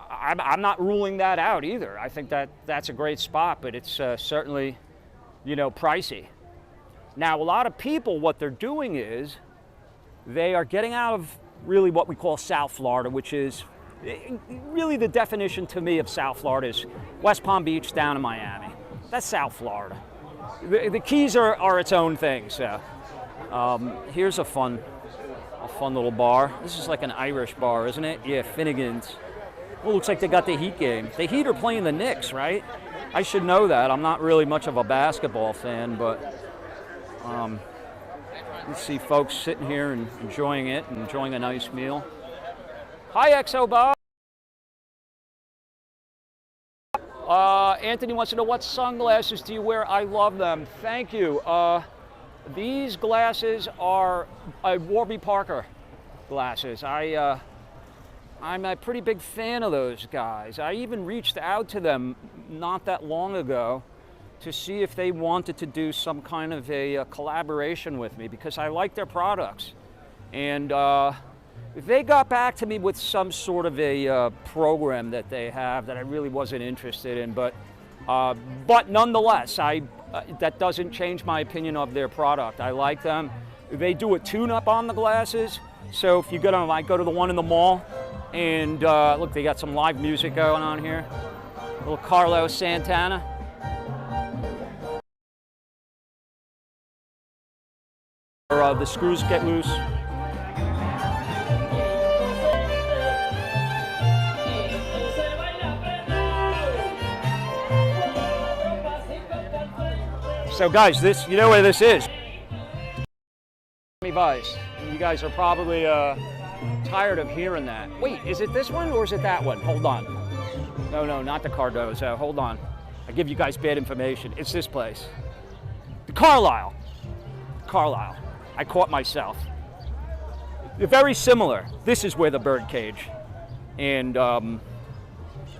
I'm not ruling that out either. I think that's a great spot, but it's certainly, you know, pricey. Now, a lot of people, what they're doing is they are getting out of really what we call South Florida, which is Really the definition to me of South Florida is West Palm Beach down to Miami. That's South Florida. The Keys are its own thing. So here's a fun little bar. This is like an Irish bar, isn't it? Yeah, Finnegan's. Well, looks like they got the Heat game. The Heat are playing the Knicks, right? I should know that. I'm not really much of a basketball fan, but you see folks sitting here and enjoying it and enjoying a nice meal. Hi, XO Bob. Anthony wants to know, what sunglasses do you wear? I love them. Thank you. These glasses are Warby Parker glasses. I'm a pretty big fan of those guys. I even reached out to them not that long ago to see if they wanted to do some kind of a collaboration with me because I like their products. And they got back to me with some sort of a program that they have that I really wasn't interested in, but nonetheless, that doesn't change my opinion of their product. I like them. They do a tune-up on the glasses, so if you're gonna like go to the one in the mall, and look, they got some live music going on here. A little Carlos Santana. Or the screws get loose. So guys, this, you know where this is? Miami Vice. You guys are probably tired of hearing that. Wait, is it this one or is it that one? Hold on. No, not the Cardozo. Hold on. I give you guys bad information. It's this place. The Carlisle. Carlisle. I caught myself. They're very similar. This is where the birdcage. And I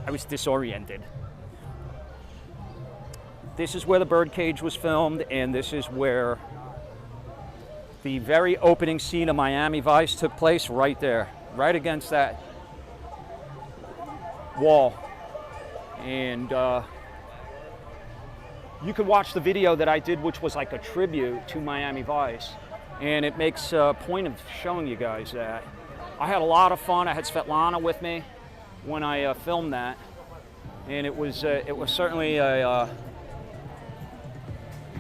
was disoriented. This is where the birdcage was filmed, and this is where the very opening scene of Miami Vice took place, right there, right against that wall. And you could watch the video that I did, which was like a tribute to Miami Vice, and it makes a point of showing you guys that. I had a lot of fun. I had Svetlana with me when I filmed that, and it was certainly a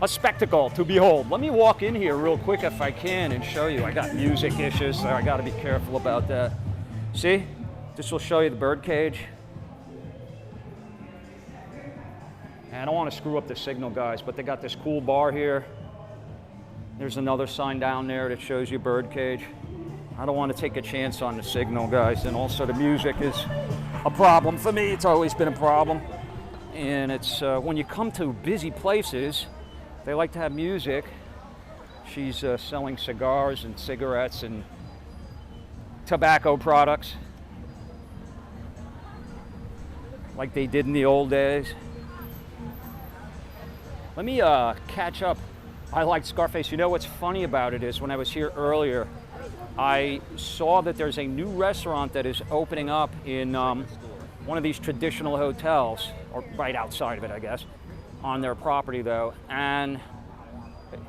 spectacle to behold. Let me walk in here real quick if I can and show you. I got music issues, so I got to be careful about that. See? This will show you the birdcage. And I don't want to screw up the signal, guys, but they got this cool bar here. There's another sign down there that shows you birdcage. I don't want to take a chance on the signal, guys, and also the music is a problem for me. It's always been a problem. And it's when you come to busy places, they like to have music. She's selling cigars and cigarettes and tobacco products like they did in the old days. Let me catch up. I like Scarface. You know what's funny about it is when I was here earlier, I saw that there's a new restaurant that is opening up in one of these traditional hotels, or right outside of it, I guess. On their property though, and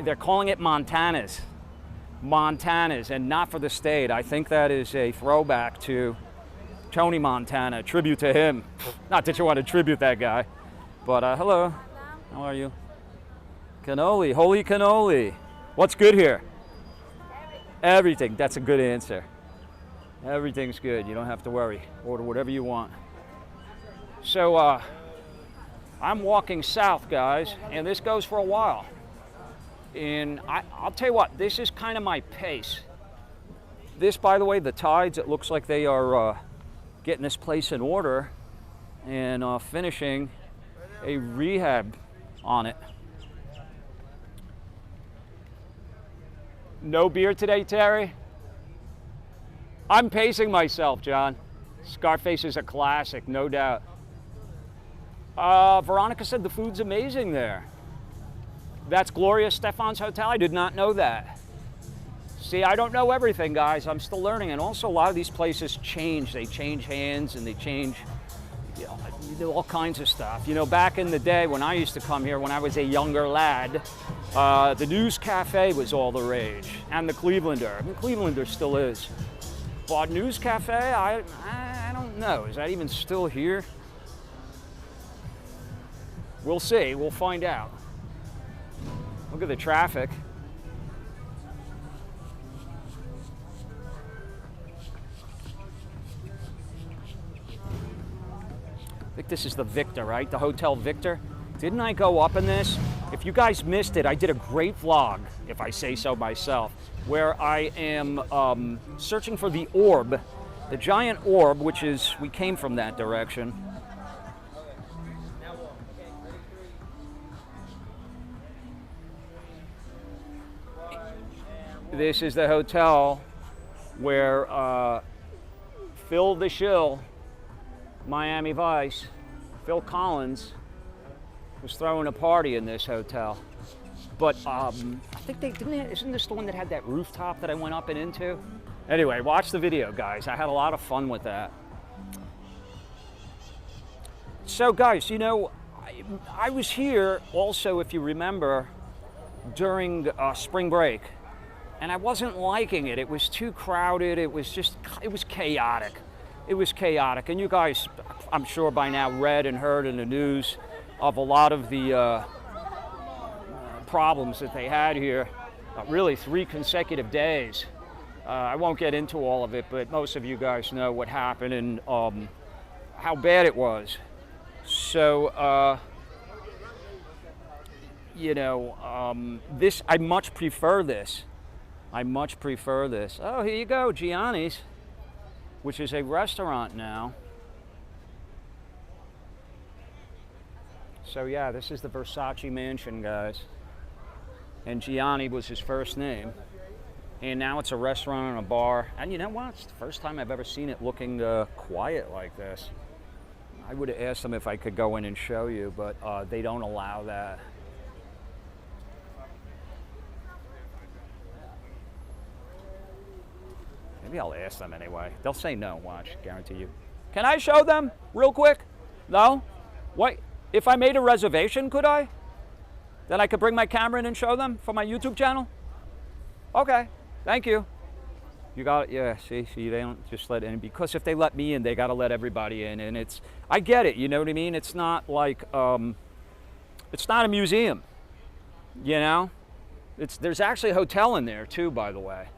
they're calling it Montana's, and not for the state. I think that is a throwback to Tony Montana, a tribute to him. Not that you want to tribute that guy, but hello, how are you? Cannoli, holy cannoli. What's good here? Everything. That's a good answer. Everything's good. You don't have to worry. Order whatever you want. So I'm walking south, guys, and this goes for a while. And I'll tell you what, this is kind of my pace. This, by the way, the tides, it looks like they are getting this place in order and finishing a rehab on it. No beer today, Terry? I'm pacing myself, John. Scarface is a classic, no doubt. Veronica said the food's amazing there. That's Gloria Stefan's hotel? I did not know that. See, I don't know everything, guys. I'm still learning. And also, a lot of these places change. They change hands and they change, you know, all kinds of stuff. You know, back in the day when I used to come here, when I was a younger lad, the News Cafe was all the rage. And the Clevelander. I mean, Clevelander still is. But News Cafe, I don't don't know. Is that even still here? We'll see. We'll find out. Look at the traffic. I think this is the Victor, right? The Hotel Victor. Didn't I go up in this? If you guys missed it, I did a great vlog, if I say so myself, where I am searching for the orb, the giant orb, which is, we came from that direction. This is the hotel where Phil the Shill, Miami Vice, Phil Collins, was throwing a party in this hotel. But I think isn't this the one that had that rooftop that I went up and into? Anyway, watch the video, guys. I had a lot of fun with that. So, guys, you know, I was here also, if you remember, during spring break, and I wasn't liking it. It was too crowded. It was chaotic. It was chaotic. And you guys, I'm sure by now, read and heard in the news of a lot of the problems that they had here. Really 3 consecutive days. I won't get into all of it, but most of you guys know what happened and how bad it was. So, you know, this, I much prefer this. I much prefer this. Oh, here you go, Gianni's, which is a restaurant now. So yeah, this is the Versace mansion, guys. And Gianni was his first name. And now it's a restaurant and a bar. And you know what? It's the first time I've ever seen it looking quiet like this. I would have asked them if I could go in and show you, but they don't allow that. Maybe I'll ask them anyway. They'll say no, watch, guarantee you. Can I show them real quick? No? What? If I made a reservation, could I? Then I could bring my camera in and show them for my YouTube channel? Okay, thank you. You got it, yeah, see, they don't just let in, because if they let me in, they gotta let everybody in, and it's, I get it, you know what I mean? It's not like, it's not a museum, you know? There's actually a hotel in there too, by the way.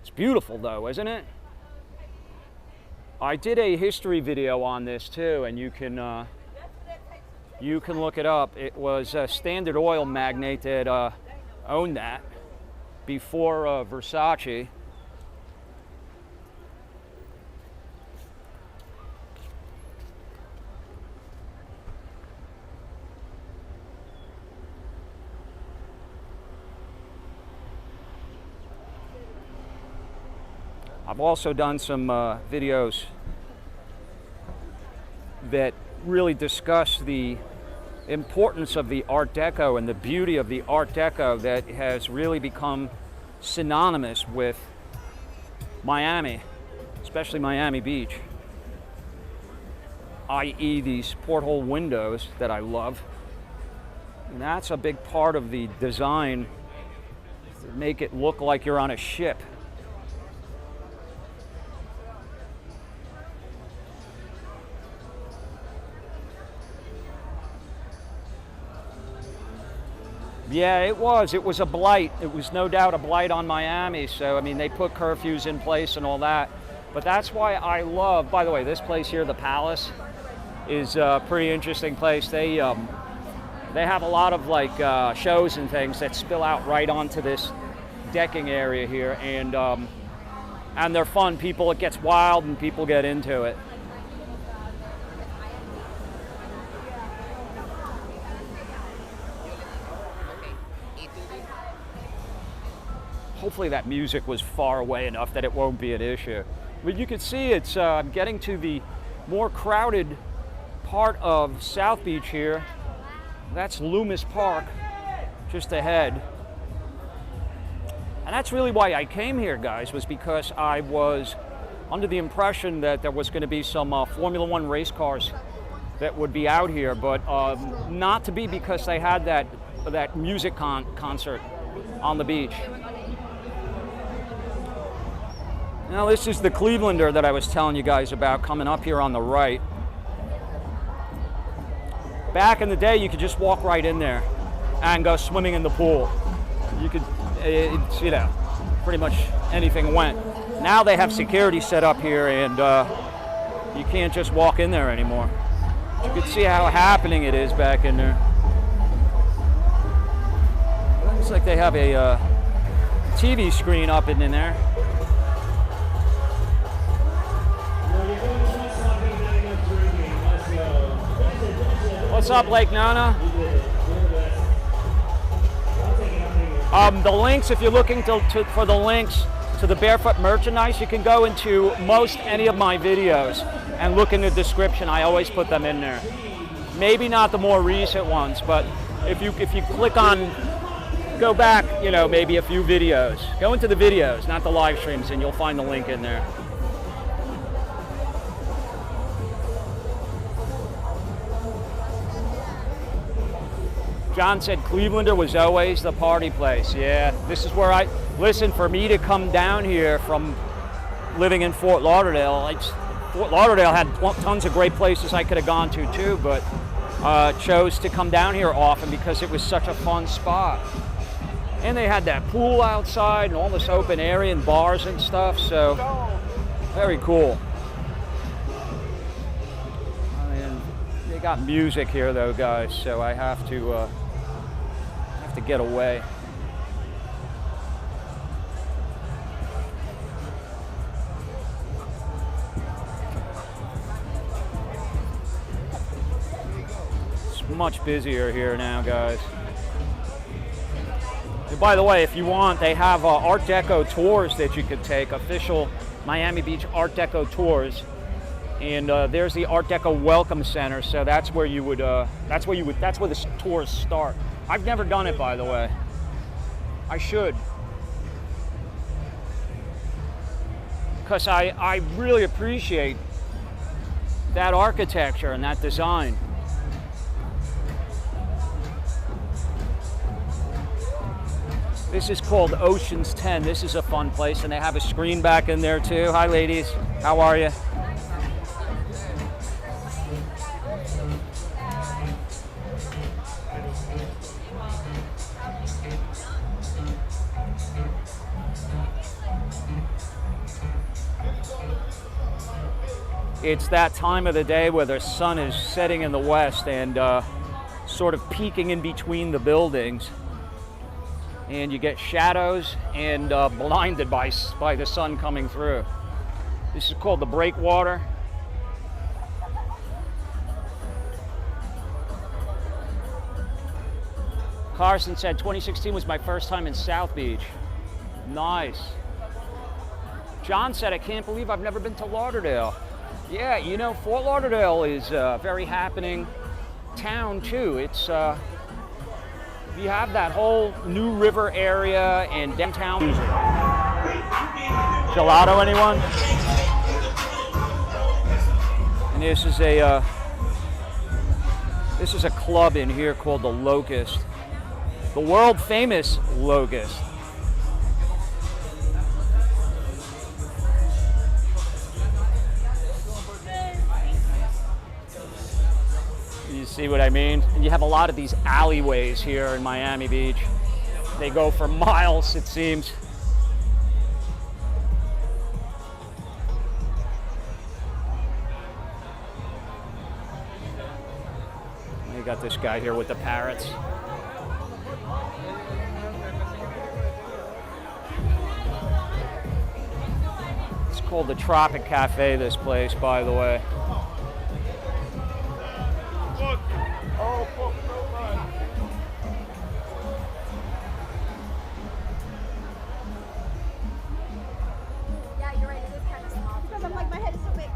It's beautiful though, isn't it? I did a history video on this too, and you can look it up. It was a Standard Oil magnate that owned that before Versace. I've also done some videos that really discuss the importance of the Art Deco and the beauty of the Art Deco that has really become synonymous with Miami, especially Miami Beach, i.e. these porthole windows that I love. And that's a big part of the design, to make it look like you're on a ship. Yeah, it was a blight. It was no doubt a blight on Miami. So, I mean, they put curfews in place and all that. But that's why I love, by the way, this place here, the Palace, is a pretty interesting place. They have a lot of like shows and things that spill out right onto this decking area here. And they're fun. People, it gets wild and people get into it. Hopefully that music was far away enough that it won't be an issue. But you can see it's getting to the more crowded part of South Beach here. That's Loomis Park, just ahead. And that's really why I came here, guys, was because I was under the impression that there was going to be some Formula One race cars that would be out here, but not to be, because they had that music concert on the beach. Now this is the Clevelander that I was telling you guys about coming up here on the right. Back in the day, you could just walk right in there and go swimming in the pool. You could, you know, pretty much anything went. Now they have security set up here, and you can't just walk in there anymore. You can see how happening it is back in there. Looks like they have a TV screen up in there. What's up, Lake Nona? The links, if you're looking for the links to the barefoot merchandise, you can go into most any of my videos and look in the description. I always put them in there. Maybe not the more recent ones, but if you click on, go back, you know, maybe a few videos. Go into the videos, not the live streams, and you'll find the link in there. John said Clevelander was always the party place. Yeah, this is where listen, for me to come down here from living in Fort Lauderdale, Fort Lauderdale had tons of great places I could have gone to too, but chose to come down here often because it was such a fun spot. And they had that pool outside and all this open area and bars and stuff, so very cool. I mean, they got music here though, guys, so I have to get away. It's much busier here now, guys. And by the way, if you want, they have Art Deco tours that you could take, official Miami Beach Art Deco tours. And there's the Art Deco Welcome Center, so that's where you would, that's where the tours start. I've never done it, by the way. I should. Because I really appreciate that architecture and that design. This is called Ocean's 10. This is a fun place, and they have a screen back in there too. Hi, ladies. How are you? It's that time of the day where the sun is setting in the west and sort of peeking in between the buildings. And you get shadows and blinded by the sun coming through. This is called the Breakwater. Carson said 2016 was my first time in South Beach. Nice. John said, I can't believe I've never been to Lauderdale. Yeah, you know, Fort Lauderdale is a very happening town too. It's you have that whole New River area and downtown. Gelato, anyone? And this is a club in here called the Locust, the world famous Locust. You see what I mean? And you have a lot of these alleyways here in Miami Beach. They go for miles, it seems. You got this guy here with the parrots. It's called the Tropic Cafe, this place, by the way. Yeah, you're right. It is kind of small because I'm like, my head is so big.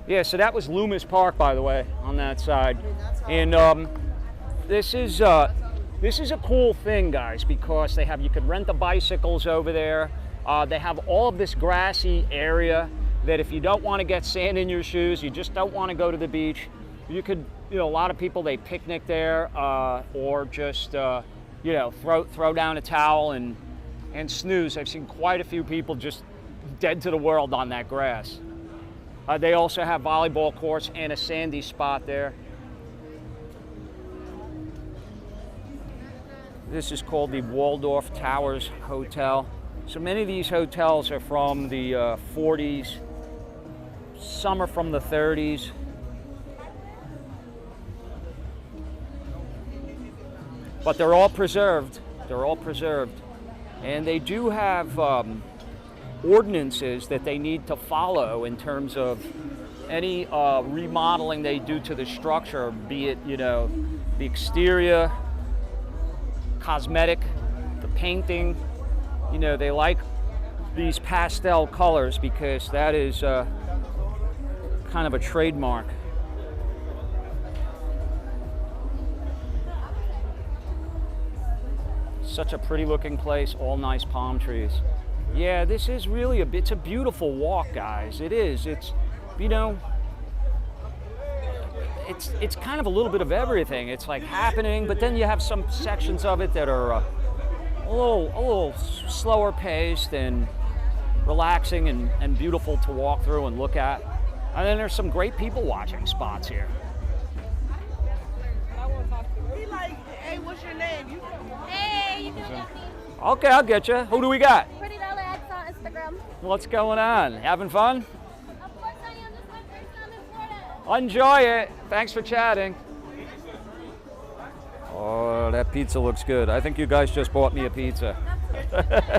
Yeah, so that was Loomis Park, by the way, on that side. And this is a cool thing, guys, because they have, you could rent the bicycles over there. They have all of this grassy area that if you don't want to get sand in your shoes, you just don't want to go to the beach, You could, a lot of people, they picnic there, or just, throw down a towel and snooze. I've seen quite a few people just dead to the world on that grass. They also have volleyball courts and a sandy spot there. This is called the Waldorf Towers Hotel. So many of these hotels are from the 40s, some are from the 30s. But they're all preserved. They're all preserved. And they do have ordinances that they need to follow in terms of any remodeling they do to the structure, be it, the exterior, cosmetic, the painting. They like these pastel colors because that is kind of a trademark. Such a pretty looking place, all nice palm trees. Yeah, this is really it's a beautiful walk, guys. It is. It's kind of a little bit of everything. It's like happening, but then you have some sections of it that are a little slower paced and relaxing and beautiful to walk through and look at. And then there's some great people watching spots here. He like, hey, what's your name? Hey, you can get me. Okay, I'll get you. Who do we got? Pretty Dollar X on Instagram. What's going on? Having fun? Of course I am. This is my first time in Florida. Enjoy it. Thanks for chatting. Oh, that pizza looks good. I think you guys just bought me a pizza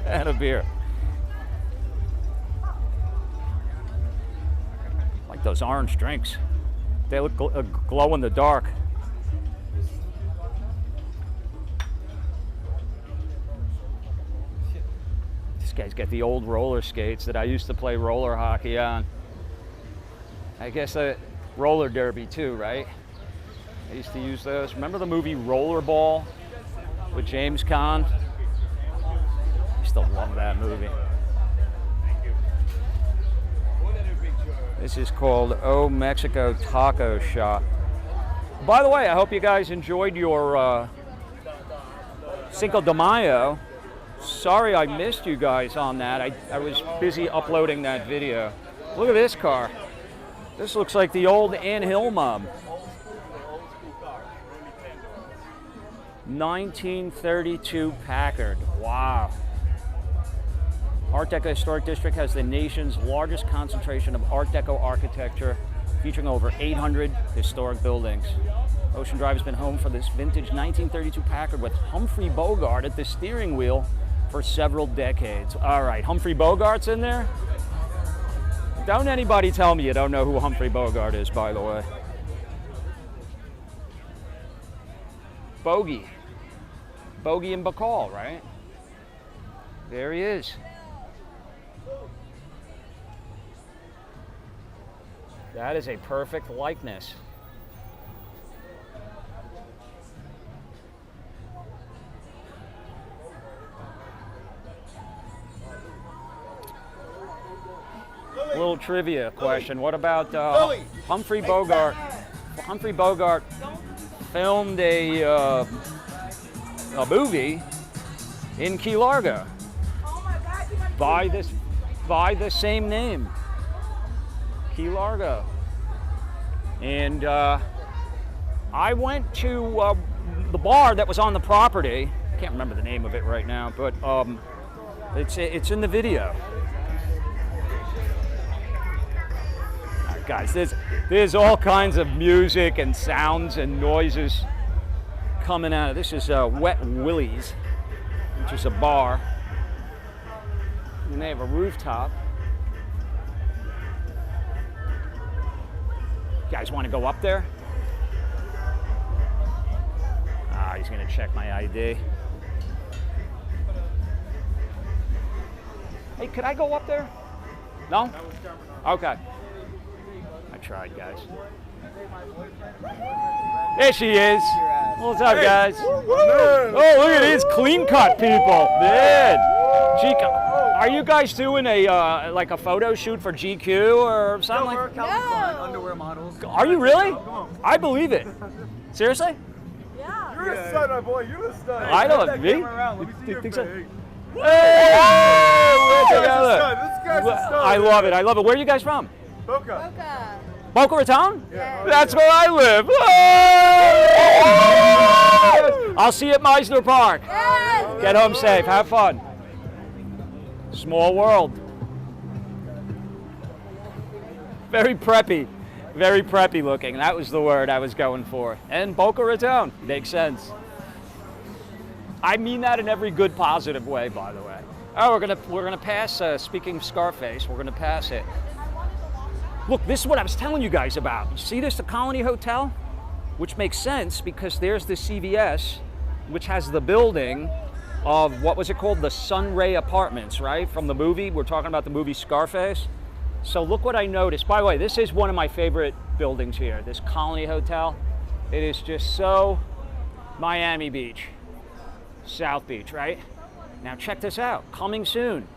and a beer. Like those orange drinks. They look glow in the dark. This guy's got the old roller skates that I used to play roller hockey on. I guess roller derby too, right? I used to use those. Remember the movie Rollerball with James Caan? I used to love that movie. This is called Oh Mexico Taco Shop. By the way, I hope you guys enjoyed your Cinco de Mayo. Sorry I missed you guys on that. I was busy uploading that video. Look at this car. This looks like the old Ann Hill mob. 1932 Packard. Wow. Art Deco Historic District has the nation's largest concentration of Art Deco architecture, featuring over 800 historic buildings. Ocean Drive has been home for this vintage 1932 Packard with Humphrey Bogart at the steering wheel for several decades. All right, Humphrey Bogart's in there? Don't anybody tell me you don't know who Humphrey Bogart is, by the way. Bogey and Bacall, right? There he is. That is a perfect likeness. Little trivia question. What about Humphrey Bogart? Humphrey Bogart filmed a movie in Key Largo by the same name, Key Largo. And I went to the bar that was on the property. I can't remember the name of it right now, but it's in the video. All right, guys, there's all kinds of music and sounds and noises coming out of this. Is Wet Willie's, which is a bar, and they have a rooftop. You guys want to go up there? He's gonna check my ID. Hey, could I go up there? No? Okay. I tried, guys. There she is. What's up, guys? Oh, look at these clean cut people. Man. Chica. Are you guys doing a like a photo shoot for GQ or something? No, we're Like? Calvin Klein No. underwear models. Are you really? Come on. I believe it. Seriously? Yeah. You're a stud, my boy. You're a stud. I know, Turn that me? camera around. Let me see You your think so? face. Hey, This we're guy's a together. stud. This guy's a stud. I love it. I love it. Where are you guys from? Boca. Boca. Boca Raton? Yeah. That's where I live. I'll see you at Meisner Park. Yes. Get home safe. Have fun. Small world. Very preppy looking. That was the word I was going for. And Boca Raton. Makes sense. I mean that in every good, positive way, by the way. Oh, we're gonna pass. Speaking of Scarface, we're gonna pass it. Look, this is what I was telling you guys about. You see this, the Colony Hotel, which makes sense because there's the CVS, which has the building of what was it called, the Sunray Apartments, right? From the movie. We're talking about the movie Scarface. So look what I noticed. By the way, this is one of my favorite buildings here. This Colony Hotel. It is just so Miami Beach. South Beach, right? Now check this out. Coming soon.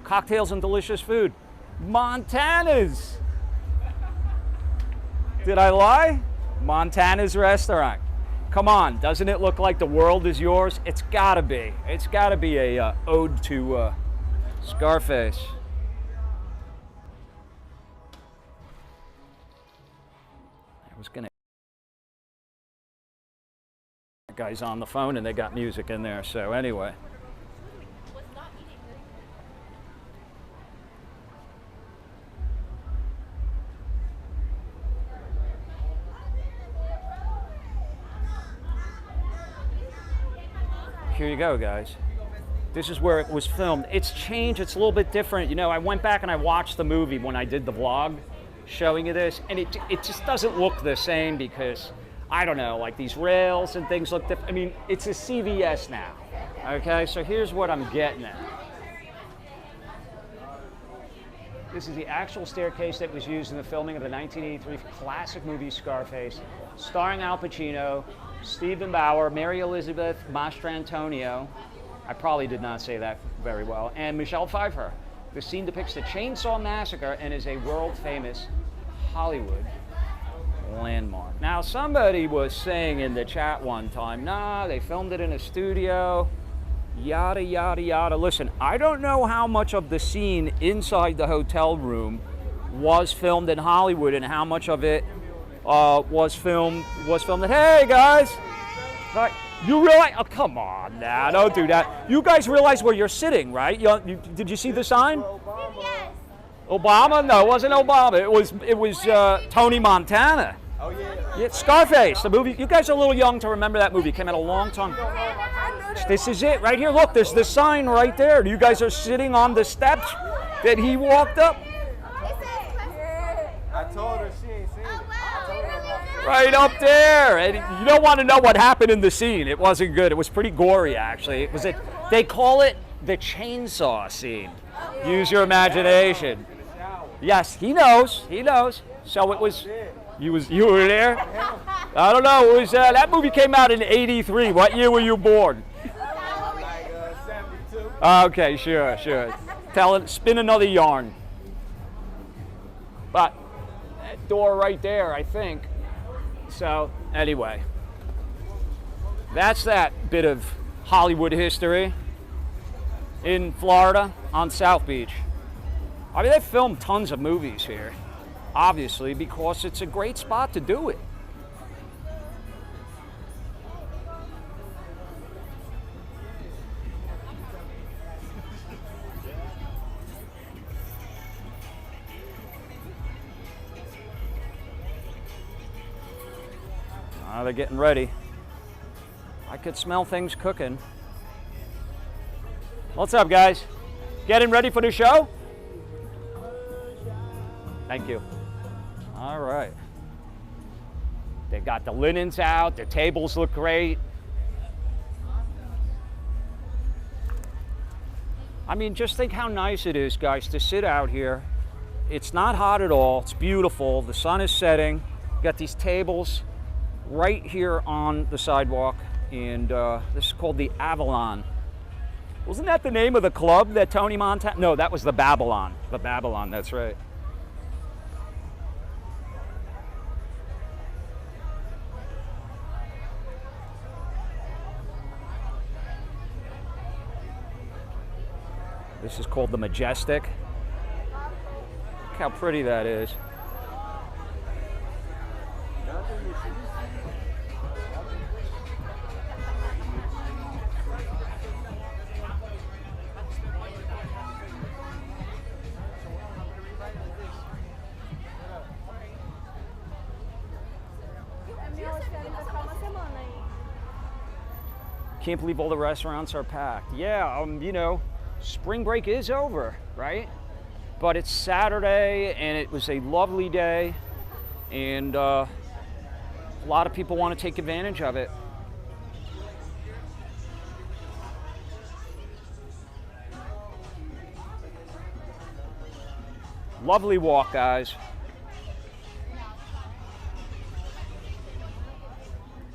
Cocktails and delicious food. Montana's. Did I lie? Montana's restaurant. Come on, doesn't it look like the world is yours? It's gotta be. It's gotta be a ode to Scarface. I was gonna. That guy's on the phone and they got music in there. So anyway. Here you go, guys. This is where it was filmed. It's changed, it's a little bit different. You know, I went back and I watched the movie when I did the vlog showing you this, and it just doesn't look the same because, I don't know, like these rails and things look different. I mean, it's a CVS now, okay? So here's what I'm getting at. This is the actual staircase that was used in the filming of the 1983 classic movie Scarface, starring Al Pacino, Stephen Bauer, Mary Elizabeth Mastrantonio, I probably did not say that very well, and Michelle Pfeiffer. The scene depicts the Chainsaw Massacre and is a world-famous Hollywood landmark. Now, somebody was saying in the chat one time, nah, they filmed it in a studio, yada, yada, yada. Listen, I don't know how much of the scene inside the hotel room was filmed in Hollywood and how much of it was filmed at, hey guys, right? You realize, oh come on now, don't do that. You guys realize where you're sitting, right? Did you see the sign? Yes. Obama? No, it wasn't Obama. It was Tony Montana. Oh yeah. Yeah, Scarface, the movie. You guys are a little young to remember that movie. It came out a long time. This is it right here. Look, there's the sign right there. You guys are sitting on the steps that he walked up. I told her she ain't seen it. Right up there. And you don't want to know what happened in the scene. It wasn't good. It was pretty gory, actually. They call it the chainsaw scene. Use your imagination. Yes, he knows. He knows. So it was. You were there. I don't know. It was that movie came out in '83. What year were you born? Like 72. Okay, sure. Spin another yarn. But that door right there, I think. So anyway, that's that bit of Hollywood history in Florida on South Beach. I mean, they filmed tons of movies here, obviously, because it's a great spot to do it. They're getting ready. I could smell things cooking. What's up, guys? Getting ready for the show? Thank you. All right. They got the linens out. The tables look great. I mean, just think how nice it is, guys, to sit out here. It's not hot at all. It's beautiful. The sun is setting. You got these tables right here on the sidewalk, and this is called the Avalon. Wasn't that the name of the club that Tony Montana? No, that was the Babylon. The Babylon, that's right. This is called the Majestic. Look how pretty that is. Can't believe all the restaurants are packed. Yeah, you know, spring break is over, right? But it's Saturday and it was a lovely day, and a lot of people want to take advantage of it. Lovely walk, guys.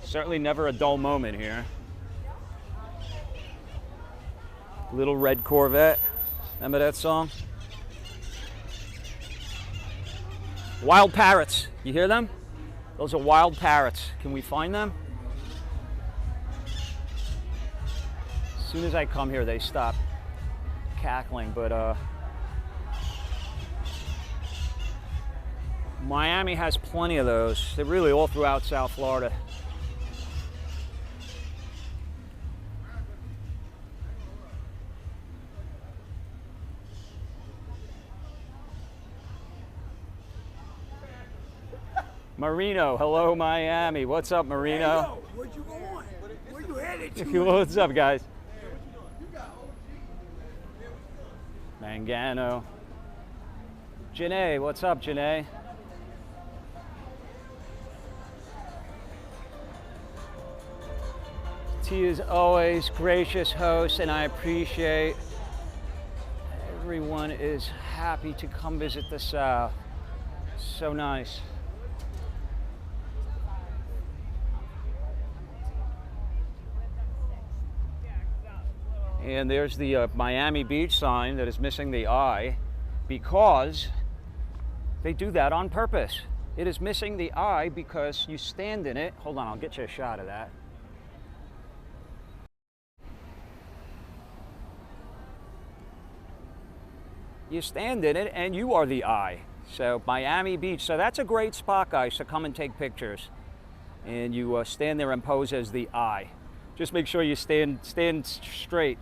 Certainly never a dull moment here. Little Red Corvette. Remember that song? Wild parrots. You hear them? Those are wild parrots. Can we find them? As soon as I come here, they stop cackling, but Miami has plenty of those. They're really all throughout South Florida. Marino, hello Miami. What's up, Marino? Hey, yo, where'd you go on? Where you headed to? What's up, guys? Mangano. Janae, what's up, Janae? T is always gracious host, and I appreciate everyone is happy to come visit the South. So nice. And there's the Miami Beach sign that is missing the I, because they do that on purpose. It is missing the I because you stand in it. Hold on, I'll get you a shot of that. You stand in it and you are the I. So Miami Beach, so that's a great spot, guys, to come and take pictures. And you stand there and pose as the I. Just make sure you stand straight.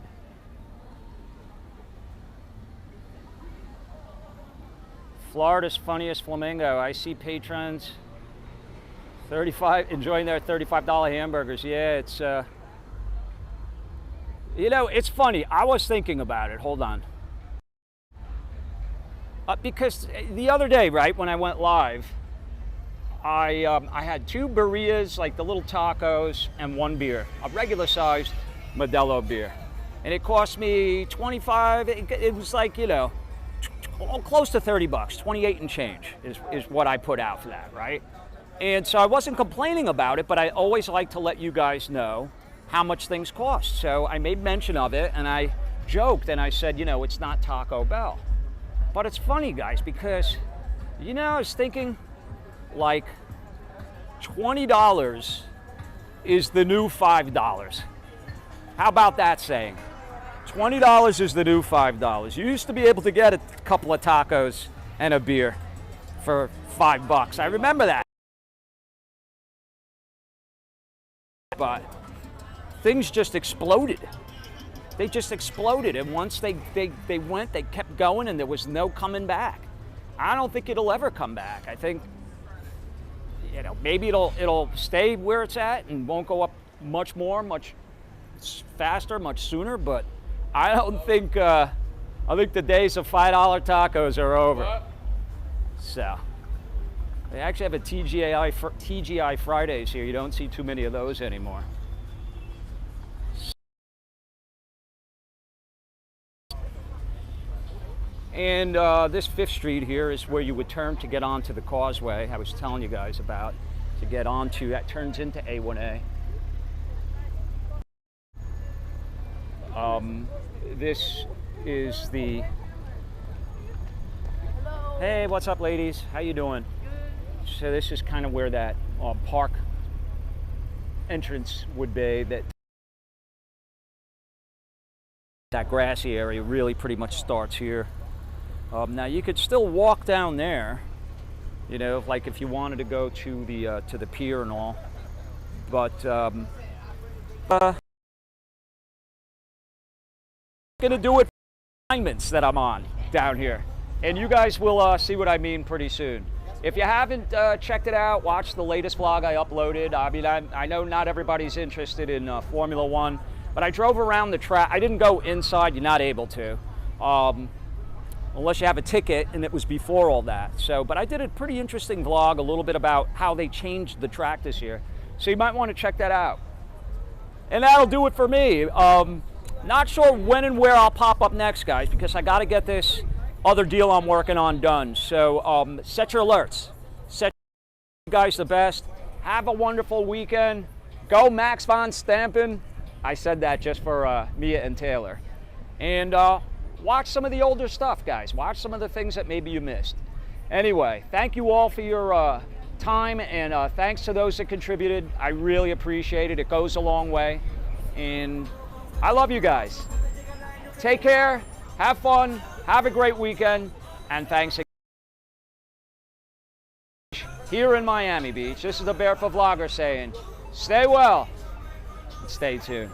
Florida's funniest flamingo. I see patrons 35 enjoying their $35 hamburgers. Yeah, it's you know, it's funny. I was thinking about it. Hold on. Because the other day, right, when I went live, I had 2 birrias, like the little tacos, and 1 beer, a regular sized Modelo beer. And it cost me 25, it was like, you know, close to 30 bucks, 28 and change is what I put out for that, right? And so I wasn't complaining about it, but I always like to let you guys know how much things cost. So I made mention of it, and I joked, and I said, you know, it's not Taco Bell. But it's funny, guys, because, you know, I was thinking, like, $20 is the new $5. How about that saying? $20 is the new $5. You used to be able to get a couple of tacos and a beer for $5. I remember that. But things just exploded. They just exploded, and once they went, they kept going, and there was no coming back. I don't think it'll ever come back. I think, you know, maybe it'll stay where it's at and won't go up much more, much faster, much sooner. But I don't think I think the days of $5 tacos are over. So they actually have a TGI Fridays here. You don't see too many of those anymore. And this 5th Street here is where you would turn to get onto the causeway I was telling you guys about, to get onto, that turns into A1A. this is the... Hey, what's up, ladies? How you doing? So this is kind of where that park entrance would be. That grassy area really pretty much starts here. Now you could still walk down there, you know, like if you wanted to go to the pier and all. But gonna do it for assignments that I'm on down here, and you guys will see what I mean pretty soon. If you haven't checked it out, watch the latest vlog I uploaded. I mean, I know not everybody's interested in Formula One, but I drove around the track. I didn't go inside. You're not able to, unless you have a ticket, and it was before all that. So, but I did a pretty interesting vlog, a little bit about how they changed the track this year. So you might want to check that out. And that'll do it for me. Not sure when and where I'll pop up next, guys, because I got to get this other deal I'm working on done. So set your alerts. Set you guys the best. Have a wonderful weekend. Go Max von Stampen. I said that just for Mia and Taylor. And watch some of the older stuff, guys. Watch some of the things that maybe you missed. Anyway, thank you all for your time, and thanks to those that contributed. I really appreciate it. It goes a long way. And I love you guys. Take care, have fun, have a great weekend, and thanks again. Here in Miami Beach, this is the Barefoot Vlogger saying, stay well and stay tuned.